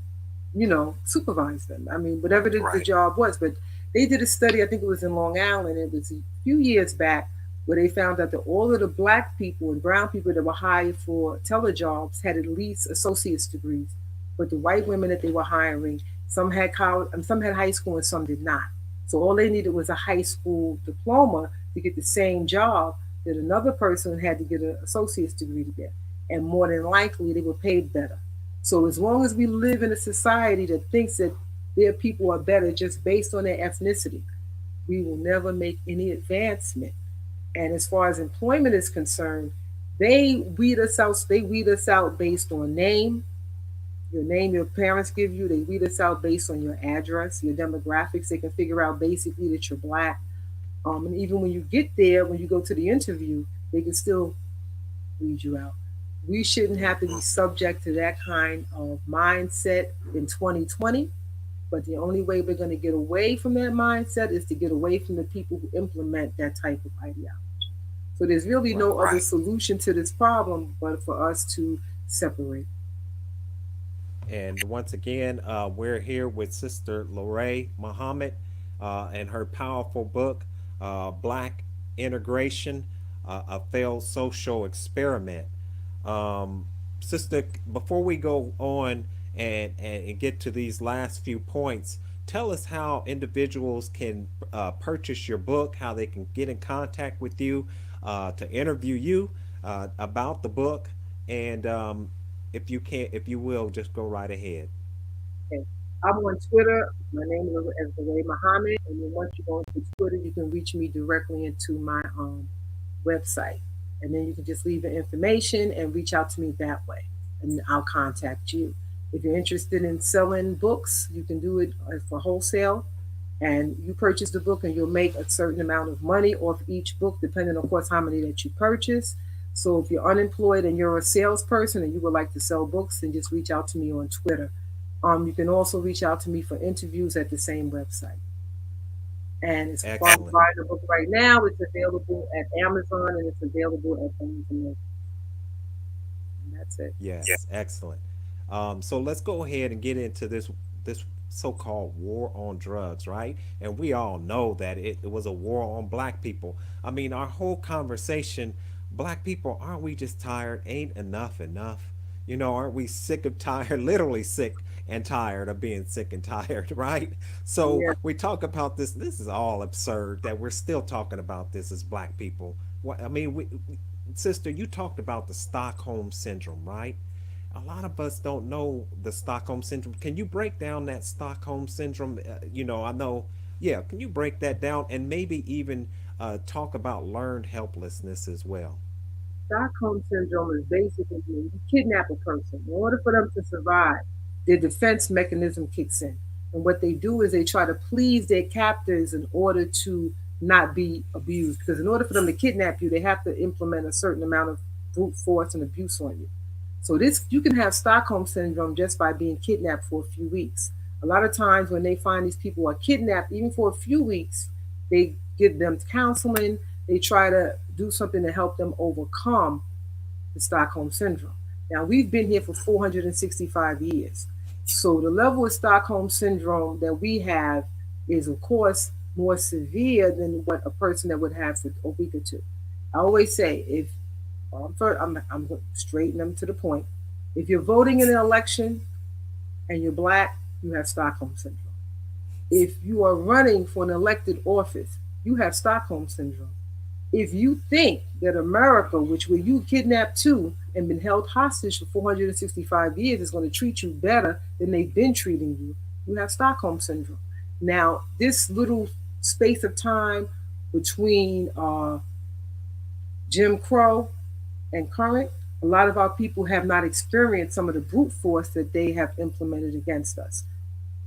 B: supervise them. I mean, whatever the
A: Right.
B: job was. But they did a study, I think it was in Long Island, it was a few years back, where they found out that all of the black people and brown people that were hired for telejobs had at least associate's degrees. But the white women that they were hiring, some had college, and some had high school, and some did not. So all they needed was a high school diploma to get the same job that another person had to get an associate's degree to get. And more than likely, they were paid better. So as long as we live in a society that thinks that their people are better just based on their ethnicity, we will never make any advancement. And as far as employment is concerned, they weed us out. They weed us out based on name, your name your parents give you. They weed us out based on your address, your demographics. They can figure out basically that you're black. And even when you get there, when you go to the interview, they can still weed you out. We shouldn't have to be subject to that kind of mindset in 2020. But the only way we're going to get away from that mindset is to get away from the people who implement that type of ideology. So there's really
A: Right.
B: no other solution to this problem but for us to separate.
A: And once again, we're here with Sister Loray Muhammad and her powerful book, Black Integration, a Failed Social Experiment. Sister, before we go on and get to these last few points, tell us how individuals can purchase your book, how they can get in contact with you to interview you about the book, and if you can, if you will, just go right ahead.
B: Okay. I'm on Twitter. My name is Loray Muhammad. And then once you go into Twitter, you can reach me directly into my website. And then you can just leave the information and reach out to me that way. And I'll contact you. If you're interested in selling books, you can do it for wholesale. And you purchase the book and you'll make a certain amount of money off each book, depending, of course, how many that you purchase. So if you're unemployed and you're a salesperson and you would like to sell books, then just reach out to me on Twitter. You can also reach out to me for interviews at the same website. And as far as
A: Excellent.
B: buying the book right now, it's available at Amazon and it's available at Barnes and Noble. And that's it.
A: Yes, excellent. So let's go ahead and get into this so-called war on drugs, right? And we all know that it was a war on black people. I mean, our whole conversation, black people, aren't we just tired? Ain't enough enough? You know, aren't we sick of tired, literally sick and tired of being sick and tired, right? So
B: Yeah,
A: we talk about this. This is all absurd that we're still talking about this as black people. What I mean, sister, you talked about the Stockholm syndrome, right? A lot of us don't know the Stockholm syndrome. Can you break down that Stockholm syndrome? I know. Yeah, can you break that down and maybe even talk about learned helplessness as well?
B: Stockholm syndrome is basically when you kidnap a person. In order for them to survive, their defense mechanism kicks in. And what they do is they try to please their captors in order to not be abused. Because in order for them to kidnap you, they have to implement a certain amount of brute force and abuse on you. So this you can have Stockholm syndrome just by being kidnapped for a few weeks. A lot of times when they find these people are kidnapped, even for a few weeks, they give them counseling. They try to do something to help them overcome the Stockholm syndrome. Now we've been here for 465 years. So the level of Stockholm syndrome that we have is of course more severe than what a person that would have for a week or two. I always say if I'm straighten them to the point. If you're voting in an election and you're black, you have Stockholm syndrome. If you are running for an elected office, you have Stockholm syndrome. If you think that America, which where you kidnapped too and been held hostage for 465 years, is going to treat you better than they've been treating you, you have Stockholm syndrome. Now, this little space of time between Jim Crow and current, a lot of our people have not experienced some of the brute force that they have implemented against us.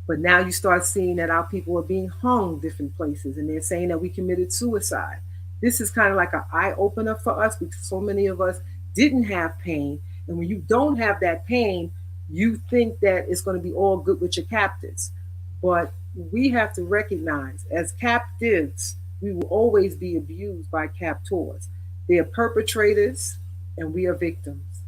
B: But now you start seeing that our people are being hung different places and they're saying that we committed suicide. This is kind of like an eye opener for us because so many of us didn't have pain. And when you don't have that pain, you think that it's going to be all good with your captives. But we have to recognize as captives, we will always be abused by captors. They are perpetrators and we are victims.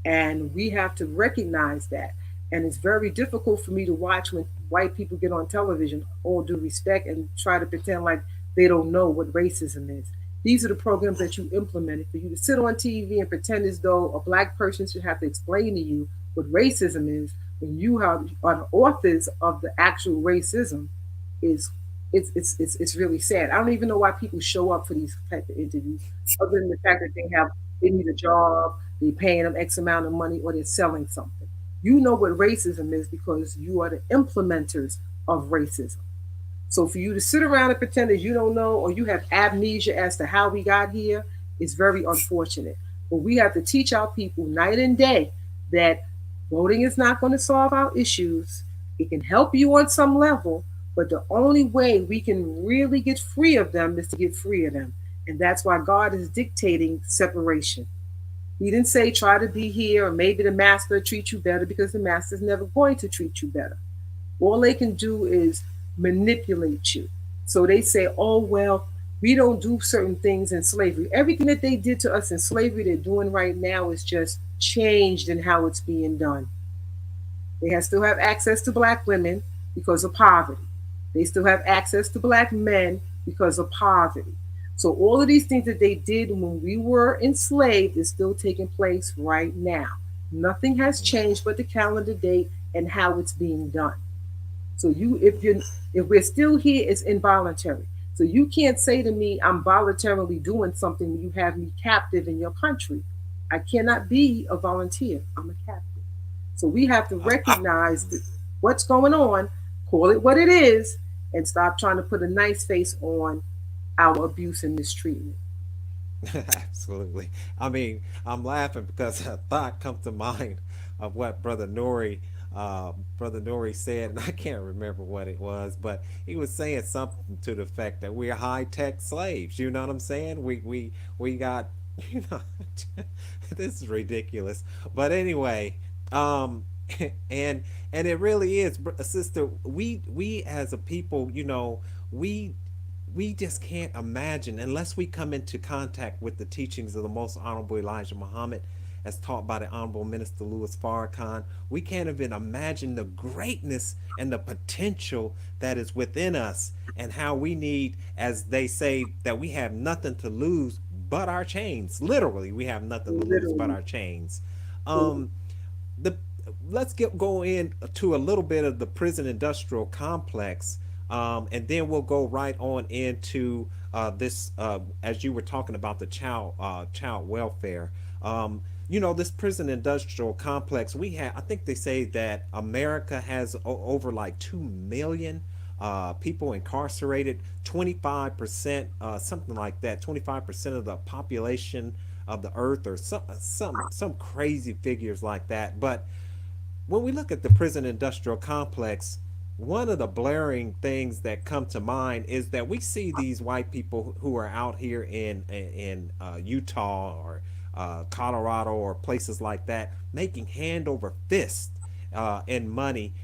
B: And we have to recognize that. And it's very difficult for me to watch when white people get on television, all due respect, and try to pretend like they don't know what racism is. These are the programs that you implemented. For you to sit on TV and pretend as though a black person should have to explain to you what racism is when you are the authors of the actual racism is it's really sad. I don't even know why people show up for these type of interviews, other than the fact that they need a job, they're paying them X amount of money, or they're selling something. You know what racism is because you are the implementers of racism. So for you to sit around and pretend that you don't know or you have amnesia as to how we got here is very unfortunate. But we have to teach our people night and day that voting is not going to solve our issues. It can help you on some level, but the only way we can really get free of them is to get free of them. And that's why God is dictating separation. He didn't say try to be here or maybe the master treat you better, because the master's never going to treat you better. All they can do is manipulate you. So they say, oh, well, we don't do certain things in slavery. Everything that they did to us in slavery, they're doing right now is just changed in how it's being done. They still have access to black women because of poverty. They still have access to black men because of poverty. So all of these things that they did when we were enslaved is still taking place right now. Nothing has changed but the calendar date and how it's being done. So if we're still here, it's involuntary. So you can't say to me, I'm voluntarily doing something when you have me captive in your country. I cannot be a volunteer. I'm a captive. So we have to recognize what's going on, call it what it is, and stop trying to put a nice face on our abuse and mistreatment.
A: Absolutely. I mean, I'm laughing because a thought comes to mind of what Brother Nori said, and I can't remember what it was, but he was saying something to the effect that we're high tech slaves. You know what I'm saying? We got, you know, this is ridiculous. But anyway, um, and it really is, sister. We as a people, you know, we we just can't imagine unless we come into contact with the teachings of the most honorable Elijah Muhammad as taught by the honorable minister Louis Farrakhan. We can't even imagine the greatness and the potential that is within us, and how we need, as they say, that we have nothing to lose but our chains. Literally, we have nothing to lose but
B: Literally.
A: our chains. um the Let's go into a little bit of the prison industrial complex, and then we'll go right on into this, as you were talking about the child welfare. You know, this prison industrial complex, we have, I think they say that America has over like 2 million people incarcerated, 25%, something like that, 25% of the population of the earth, or some crazy figures like that. But when we look at the prison industrial complex, one of the blaring things that come to mind is that we see these white people who are out here in Utah or Colorado or places like that, making hand over fist in money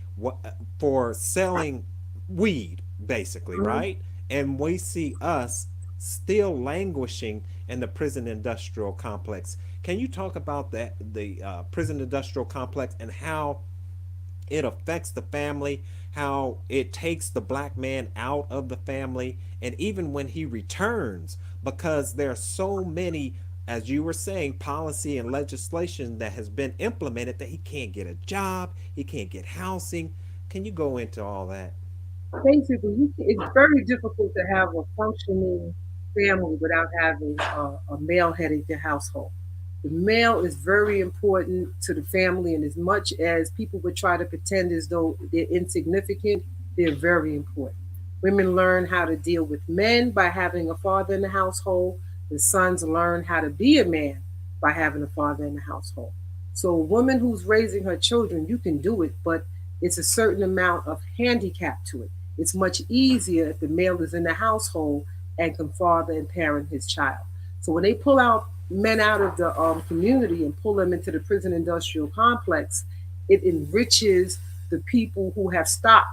A: for selling weed, basically,
B: Mhm.
A: right? And we see us still languishing in the prison industrial complex. Can you talk about that, the prison industrial complex, and how it affects the family, how it takes the black man out of the family, and even when he returns, because there are so many, as you were saying, policy and legislation that has been implemented that he can't get a job, he can't get housing. Can you go into all that?
B: Basically, it's very difficult to have a functioning family without having a male heading the household. The male is very important to the family, and as much as people would try to pretend as though they're insignificant, they're very important. Women learn how to deal with men by having a father in the household. The sons learn how to be a man by having a father in the household. So, a woman who's raising her children, you can do it, but it's a certain amount of handicap to it. It's much easier if the male is in the household and can father and parent his child. So when they pull out men out of the community and pull them into the prison industrial complex, it enriches the people who have stock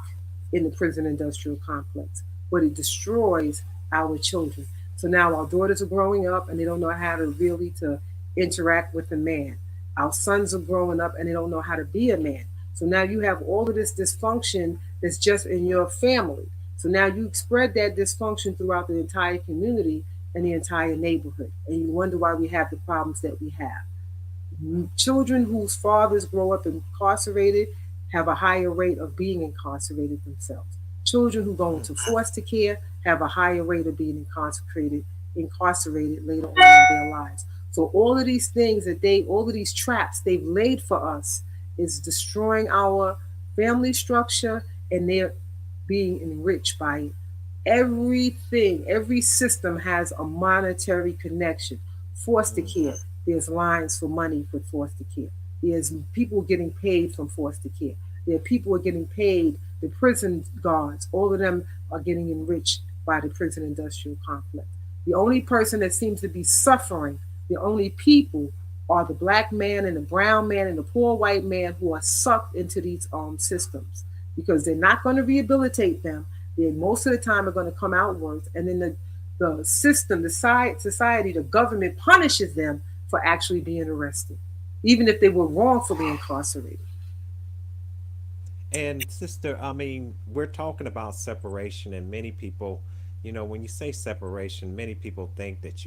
B: in the prison industrial complex, but it destroys our children. So now our daughters are growing up and they don't know how to really to interact with a man. Our sons are growing up and they don't know how to be a man. So now you have all of this dysfunction that's just in your family. So now you spread that dysfunction throughout the entire community and the entire neighborhood. And you wonder why we have the problems that we have. Children whose fathers grow up incarcerated have a higher rate of being incarcerated themselves. Children who go into foster care have a higher rate of being incarcerated later on in their lives. So all of these things all of these traps they've laid for us is destroying our family structure, and they're being enriched by it. Everything, every system has a monetary connection. Foster care, there's lines for money for foster care. There's people getting paid from foster care. There are people who are getting paid, the prison guards, all of them are getting enriched by the prison industrial complex. The only person that seems to be suffering, the only people are the black man and the brown man and the poor white man who are sucked into these systems because they're not going to rehabilitate them. They most of the time are going to come out worse, and then the system, the society, the government punishes them for actually being arrested, even if they were wrongfully incarcerated.
A: And sister, I mean, we're talking about separation, and many people, when you say separation, many people think that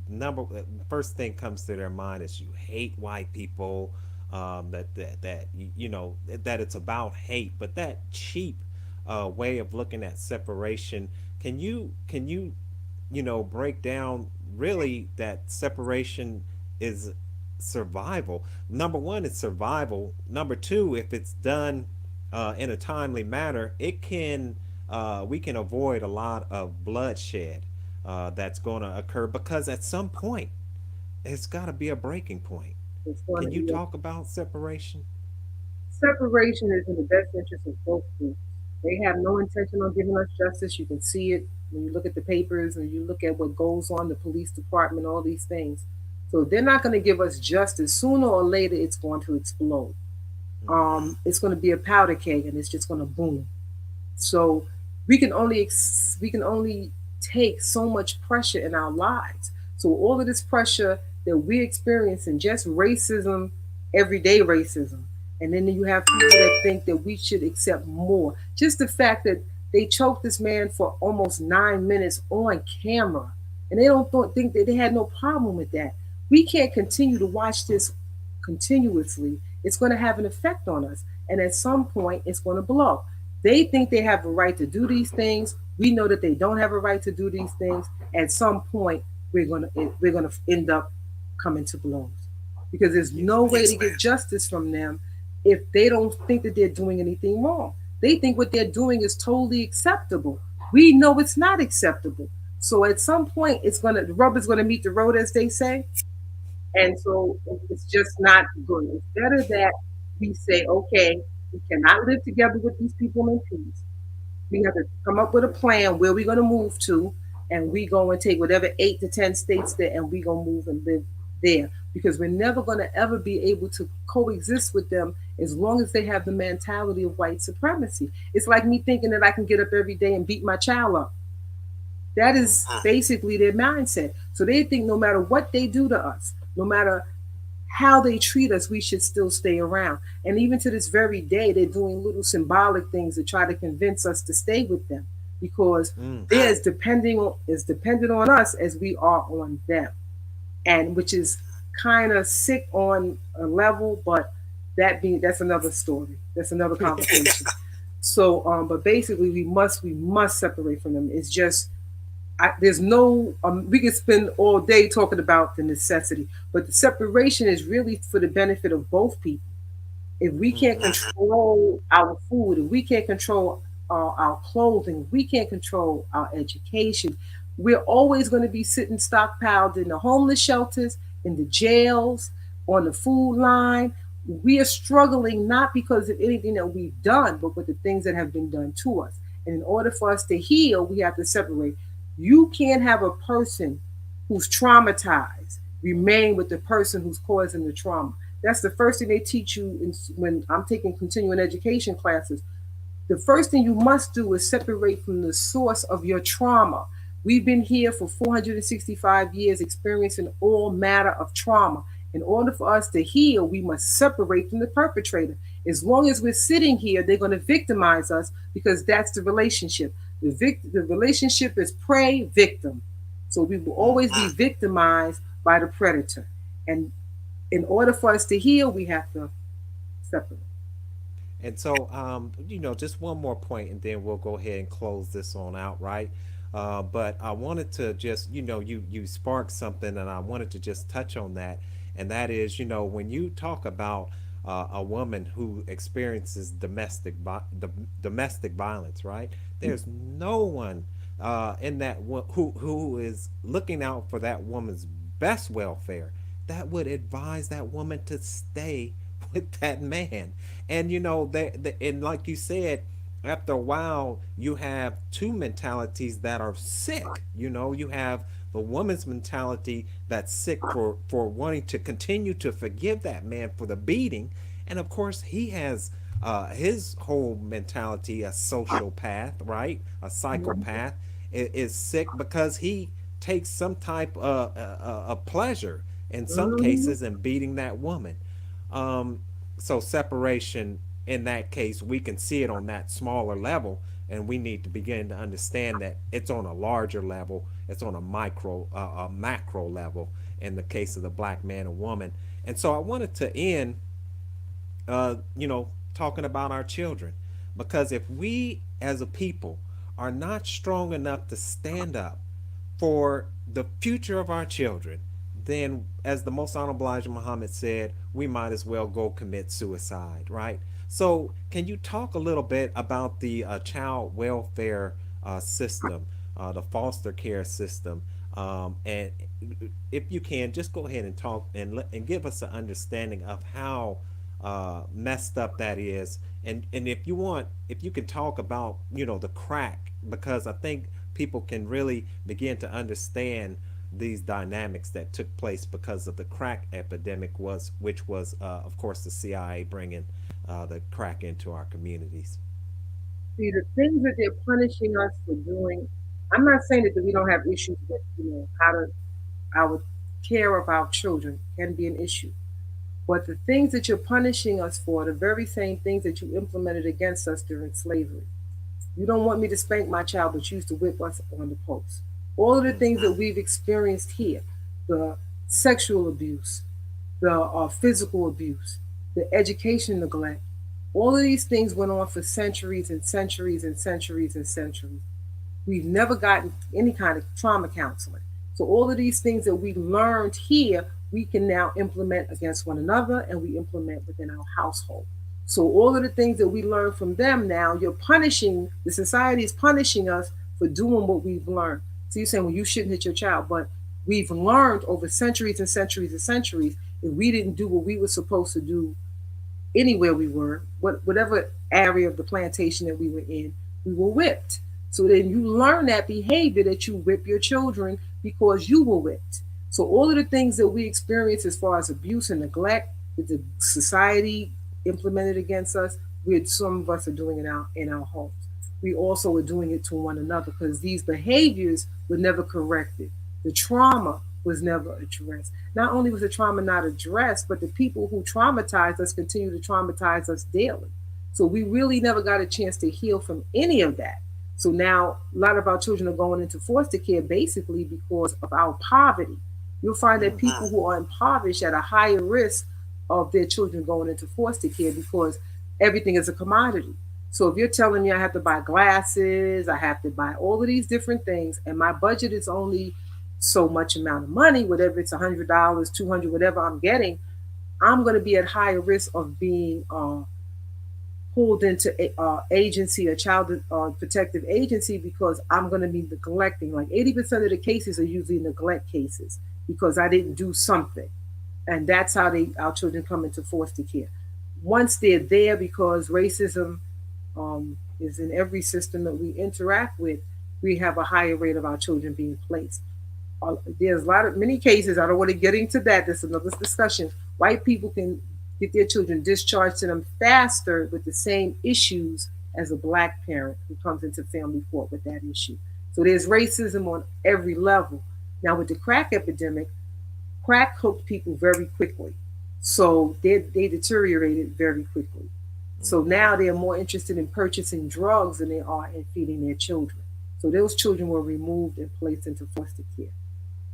A: number first thing comes to their mind is you hate white people, that it's about hate, but that cheap way of looking at separation. Can you break down really that separation is survival? Number one, it's survival. Number two, if it's done in a timely manner, it can we can avoid a lot of bloodshed that's going to occur, because at some point it's got to be a breaking point.
B: It's going to
A: Can you
B: be
A: talk about separation?
B: separation is in the best interest of both groups. They have no intention on giving us justice. You can see it when you look at the papers and you look at what goes on, the police department, all these things. So they're not going to give us justice. Sooner or later, it's going to explode. It's going to be a powder keg, and it's just going to boom. So we can only take so much pressure in our lives. So all of this pressure that we experience in just racism, everyday racism, and then you have people that think that we should accept more. Just the fact that they choked this man for almost 9 minutes on camera, and they don't think that they had no problem with that. We can't continue to watch this continuously. It's going to have an effect on us, and at some point, it's going to blow. They think they have a right to do these things. We know that they don't have a right to do these things. At some point, we're gonna end up coming to blows, because there's
A: Yes,
B: no
A: ma'am.
B: way to get justice from them if they don't think that they're doing anything wrong. They think what they're doing is totally acceptable. We know it's not acceptable. So at some point, the rubber's gonna meet the road, as they say, and so it's just not good. It's better that we say, okay, we cannot live together with these people in peace. We have to come up with a plan where we're going to move to, and we go and take whatever 8 to 10 states there, and we going to move and live there, because we're never going to ever be able to coexist with them as long as they have the mentality of white supremacy. It's like me thinking that I can get up every day and beat my child up. That
A: Mm,
B: is basically their mindset. So they think no matter what they do to us, no matter how they treat us, we should still stay around. And even to this very day, they're doing little symbolic things to try to convince us to stay with them, because
A: mm,
B: they're as dependent on us as we are on them, and which is kind of sick on a level, but that's another story. That's another conversation. So, but basically, we must separate from them. It's just there's no we can spend all day talking about the necessity, but the separation is really for the benefit of both people. If we can't
A: mm-hmm.
B: control our food, if we can't control our clothing, if we can't control our education, we're always going to be sitting stockpiled in the homeless shelters, in the jails, on the food line. We are struggling not because of anything that we've done, but with the things that have been done to us. And in order for us to heal, we have to separate. You can't have a person who's traumatized remain with the person who's causing the trauma. That's the first thing they teach you when I'm taking continuing education classes. The first thing you must do is separate from the source of your trauma. We've been here for 465 years experiencing all matter of trauma, In order for us to heal, we must separate from the perpetrator. As long as we're sitting here, they're going to victimize us because that's the relationship. The relationship is prey victim. So we will
A: Mm.
B: always be victimized by the predator. And in order for us to heal, we have to separate.
A: And so, just one more point, and then we'll go ahead and close this on out, right? But I wanted to just, you sparked something, and I wanted to just touch on that, and that is, when you talk about a woman who experiences domestic violence, right? There's no one in who is looking out for that woman's best welfare that would advise that woman to stay with that man. And and like you said, after a while you have two mentalities that are sick. You have the woman's mentality that's sick for wanting to continue to forgive that man for the beating, and of course he has his whole mentality, a sociopath, right? A psychopath is sick because he takes some type of pleasure in some
B: Mm-hmm.
A: cases in beating that woman. um, so separation in that case, we can see it on that smaller level, and we need to begin to understand that it's on a larger level. It's on a macro level in the case of the black man and woman. And so I wanted to end, talking about our children, because if we as a people are not strong enough to stand up for the future of our children, then, as the most honorable Elijah Muhammad said, we might as well go commit suicide, right? So, can you talk a little bit about the child welfare system, the foster care system, and if you can, just go ahead and talk and give us an understanding of how messed up that is, and if you want, if you can talk about the crack, because I think people can really begin to understand these dynamics that took place because of the crack epidemic, which was of course the CIA bringing the crack into our communities.
B: See, the things that they're punishing us for doing, I'm not saying that we don't have issues with, how to our care of our children can be an issue. But the things that you're punishing us for, are the very same things that you implemented against us during slavery. You don't want me to spank my child, but you used to whip us on the post. All of the things
A: Mm-hmm.
B: that we've experienced here, the sexual abuse, the physical abuse, the education neglect, all of these things went on for centuries and centuries and centuries and centuries. We've never gotten any kind of trauma counseling. So all of these things that we learned here, we can now implement against one another and we implement within our household. So all of the things that we learn from them now, you're punishing, the society is punishing us for doing what we've learned. So you're saying, well, you shouldn't hit your child, but we've learned over centuries and centuries and centuries if we didn't do what we were supposed to do anywhere we were, whatever area of the plantation that we were in, we were whipped. So then you learn that behavior that you whip your children because you were whipped. So all of the things that we experience as far as abuse and neglect that the society implemented against us, some of us are doing it in our homes. We also are doing it to one another because these behaviors were never corrected. The trauma was never addressed. Not only was the trauma not addressed, but the people who traumatized us continue to traumatize us daily. So we really never got a chance to heal from any of that. So now a lot of our children are going into foster care basically because of our poverty. You'll find that
A: Mm-hmm.
B: people who are impoverished at a higher risk of their children going into foster care because everything is a commodity. So if you're telling me I have to buy glasses, I have to buy all of these different things, and my budget is only so much amount of money, whatever it's $100, 200, whatever I'm getting, I'm going to be at higher risk of being pulled into agency, a child protective agency, because I'm going to be neglecting. Like 80% of the cases are usually neglect cases because I didn't do something, and that's how our children come into foster care. Once they're there, because racism is in every system that we interact with, we have a higher rate of our children being placed. There's many cases. I don't want to get into that. That's another discussion. White people can get their children discharged to them faster with the same issues as a black parent who comes into family court with that issue. So there's racism on every level. Now with the crack epidemic, Crack hooked people very quickly. So they deteriorated very quickly. So
A: Mm-hmm.
B: now they're more interested in purchasing drugs than they are in feeding their children. So those children were removed and placed into foster care.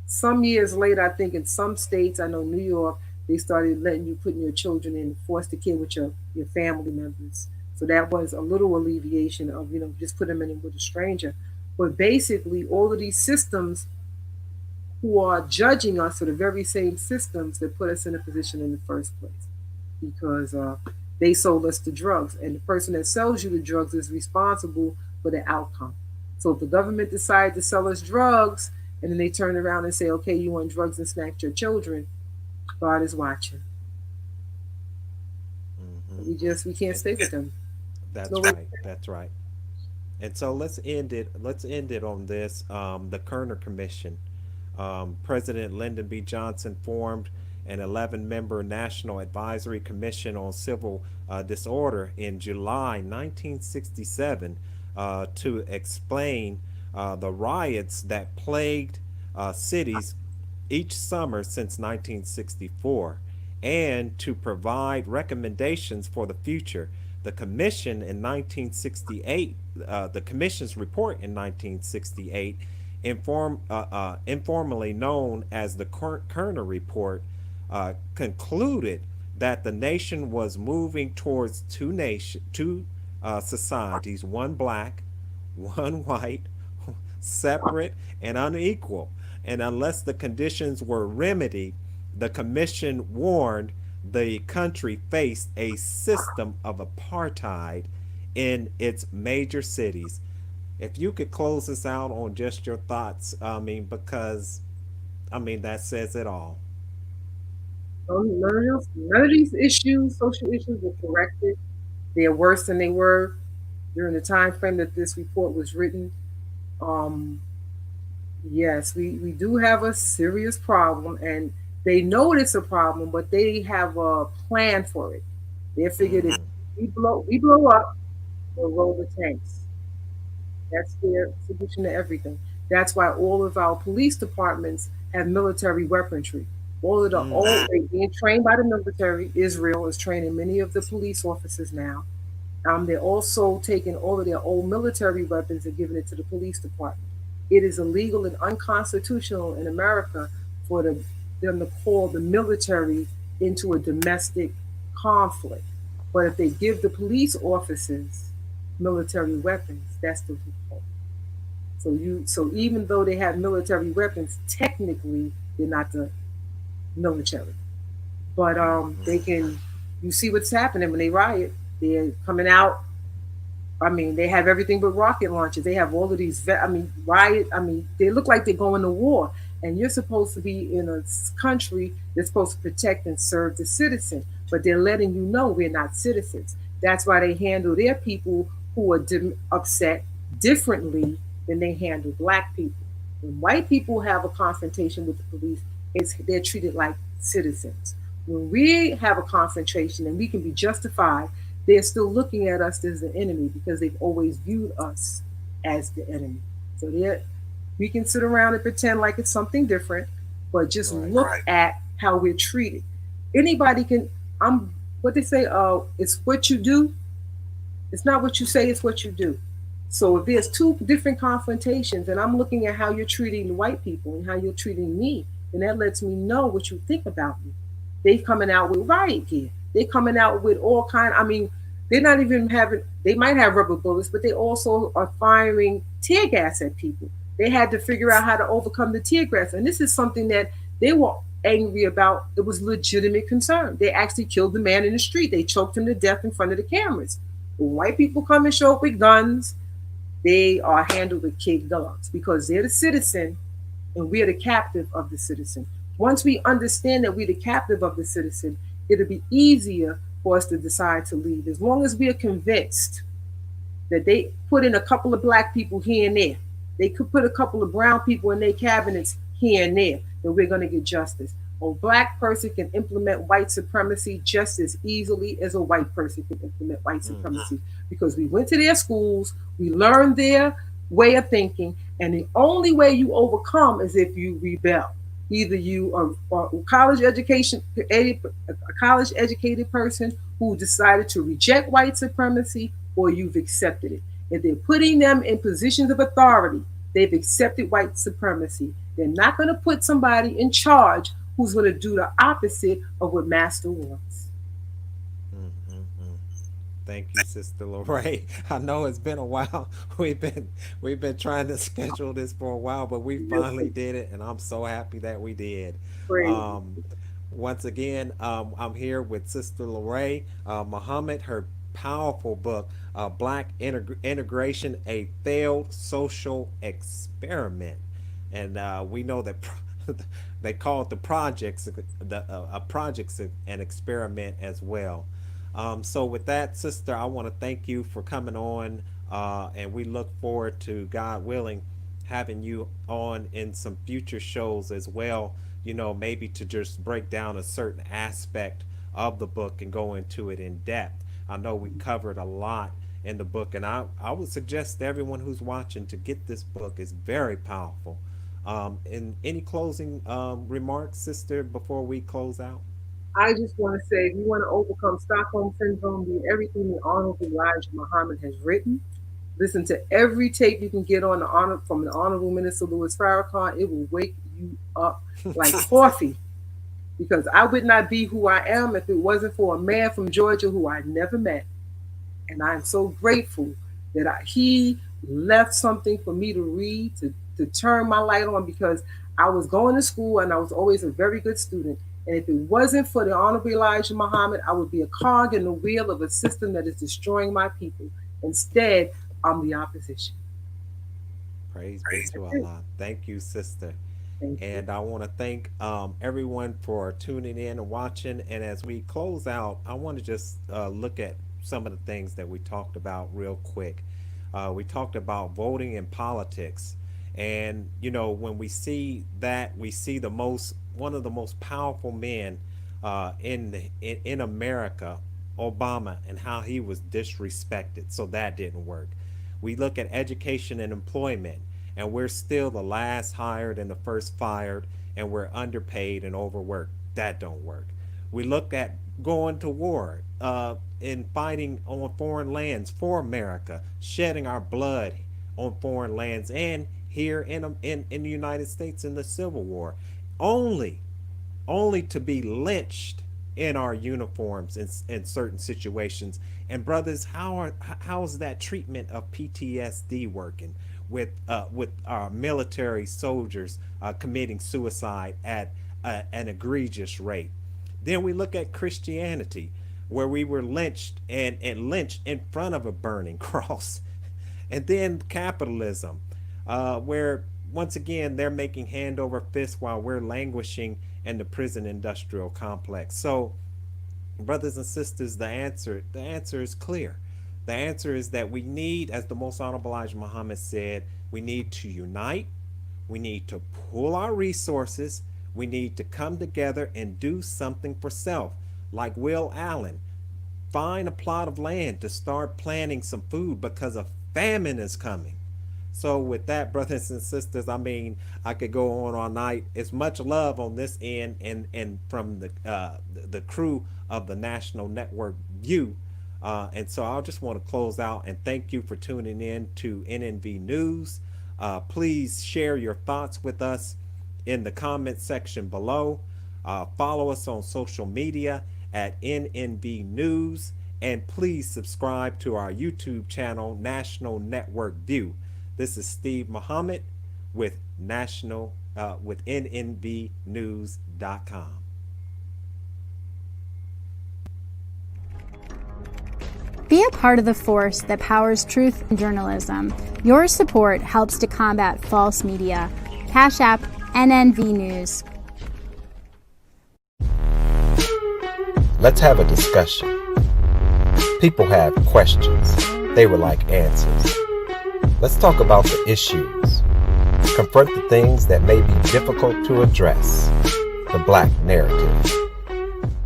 B: Some years later, I think in some states, I know New York, they started letting you put your children in foster care with your family members. So that was a little alleviation of, just put them in with a stranger. But basically, all of these systems who are judging us are the very same systems that put us in a position in the first place because they sold us the drugs. And the person that sells you the drugs is responsible for the outcome. So if the government decides to sell us drugs and then they turn around and say, okay, you want drugs and snatch your children, God is watching.
A: Mm-hmm.
B: We can't
A: And
B: stay with them. There's no
A: that's
B: way.
A: right. That's right. And so let's end it. Let's end it on this. The Kerner Commission. President Lyndon B. Johnson formed an 11-member National Advisory Commission on Civil Disorder in July 1967 to explain the riots that plagued cities each summer since 1964 and to provide recommendations for the future. The commission in 1968, the commission's report in 1968, informally known as the Kerner Report, concluded that the nation was moving towards two societies, one black, one white, separate and unequal. And unless the conditions were remedied, the commission warned the country faced a system of apartheid in its major cities. If you could close us out on just your thoughts, because that says it all.
B: None of these issues, social issues, were corrected. They're worse than they were during the time frame that this report was written. Um, Yes, we do have a serious problem, and they know it's a problem, but they have a plan for it. They figured if
A: Mm-hmm.
B: we blow up, we'll roll the tanks. That's their solution to everything. That's why all of our police departments have military weaponry. All of the old, they being trained by the military. Israel is training many of the police officers now. They're also taking all of their old military weapons and giving it to the police department. It is illegal and unconstitutional in America for them to call the military into a domestic conflict. But if they give the police officers military weapons, that's the loophole. So even though they have military weapons, technically they're not the military. But they
A: Mm-hmm.
B: can. You see what's happening when they riot. They're coming out. I mean, they have everything but rocket launchers. They have all of these. Riot. I mean, they look like they're going to war. And you're supposed to be in a country that's supposed to protect and serve the citizen, but they're letting you know we're not citizens. That's why they handle their people who are upset differently than they handle black people. When white people have a confrontation with the police, they're treated like citizens. When we have a confrontation and we can be justified, they're still looking at us as the enemy because they've always viewed us as the enemy. So we can sit around and pretend like it's something different, but just
A: Right.
B: look at how we're treated. Anybody can. I'm what they say. It's what you do. It's not what you say, it's what you do. So if there's two different confrontations and I'm looking at how you're treating the white people and how you're treating me, then that lets me know what you think about me. They coming out with riot gear. They coming out with all kind. I mean, they're not even having. They might have rubber bullets, but they also are firing tear gas at people. They had to figure out how to overcome the tear gas, and this is something that they were angry about. It was legitimate concern. They actually killed the man in the street. They choked him to death in front of the cameras. When white people come and show up with guns, they are handled with kid gloves because they're the citizen and we're the captive of the citizen. Once we understand that we're the captive of the citizen, it'll be easier for us to decide to leave. As long as we are convinced that they put in a couple of black people here and there, they could put a couple of brown people in their cabinets here and there, that we're going to get justice. A black person can implement white supremacy just as easily as a white person can implement white
A: Mm-hmm.
B: supremacy because we went to their schools, we learned their way of thinking, and the only way you overcome is if you rebel. Either you are a a college educated person who decided to reject white supremacy, or you've accepted it. If they're putting them in positions of authority, they've accepted white supremacy. They're not going to put somebody in charge who's going to do the opposite of what master wants.
A: Mm-mm-mm. Thank you, Sister Loray. I know it's been a while. We've been trying to schedule this for a while, but we finally did it, and I'm so happy that we did.
B: Praise.
A: Um, Once again, I'm here with Sister Loray Muhammad. Her powerful book, Integration: A Failed Social Experiment, and we know that they call it the projects, projects an experiment as well. So with that, sister, I want to thank you for coming on, and we look forward to, God willing, having you on in some future shows as well. Maybe to just break down a certain aspect of the book and go into it in depth. I know we covered a lot in the book, and I would suggest to everyone who's watching to get this book. It's very powerful. And any closing remarks, sister, before we close out?
B: I just want to say, if you want to overcome Stockholm syndrome, do everything the Honorable Elijah Muhammad has written. Listen to every tape you can get on from the Honorable Minister Louis Farrakhan. It will wake you up like coffee. Because I would not be who I am if it wasn't for a man from Georgia who I never met. And I'm so grateful that he left something for me to read, to turn my light on, because I was going to school and I was always a very good student. And if it wasn't for the Honorable Elijah Muhammad, I would be a cog in the wheel of a system that is destroying my people. Instead, I'm the opposition.
A: Praise be to Allah. Thank you, sister.
B: Thank you.
A: And I want to thank everyone for tuning in and watching. And as we close out, I want to just look at some of the things that we talked about real quick. We talked about voting in politics. And, when we see that, we see one of the most powerful men in America, Obama, and how he was disrespected. So that didn't work. We look at education and employment, and we're still the last hired and the first fired, and we're underpaid and overworked. That don't work. We look at going to war, and fighting on foreign lands for America, shedding our blood on foreign lands, and here in the United States in the Civil War, only only to be lynched in our uniforms in certain situations. And brothers, how's that treatment of PTSD working with our military soldiers committing suicide at an egregious rate? Then we look at Christianity, where we were lynched and lynched in front of a burning cross. And then capitalism, where once again they're making hand over fist while we're languishing in the prison industrial complex. So, brothers and sisters, the answer is clear. The answer is that we need, as the Most Honorable Elijah Muhammad said, we need to unite. We need to pool our resources. We need to come together and do something for self. Like Will Allen, find a plot of land to start planting some food because a famine is coming. So with that, brothers and sisters, I mean, I could go on all night. It's much love on this end, and from the crew of the National Network View. And so I just want to close out and thank you for tuning in to NNV News. Please share your thoughts with us in the comment section below. Follow us on social media at NNV News, and please subscribe to our YouTube channel, National Network View. This is Steve Muhammad with with NNVnews.com.
C: Be a part of the force that powers truth in journalism. Your support helps to combat false media. Cash App NNV News.
D: Let's have a discussion. People have questions. They would like answers. Let's talk about the issues. Confront the things that may be difficult to address. The Black narrative.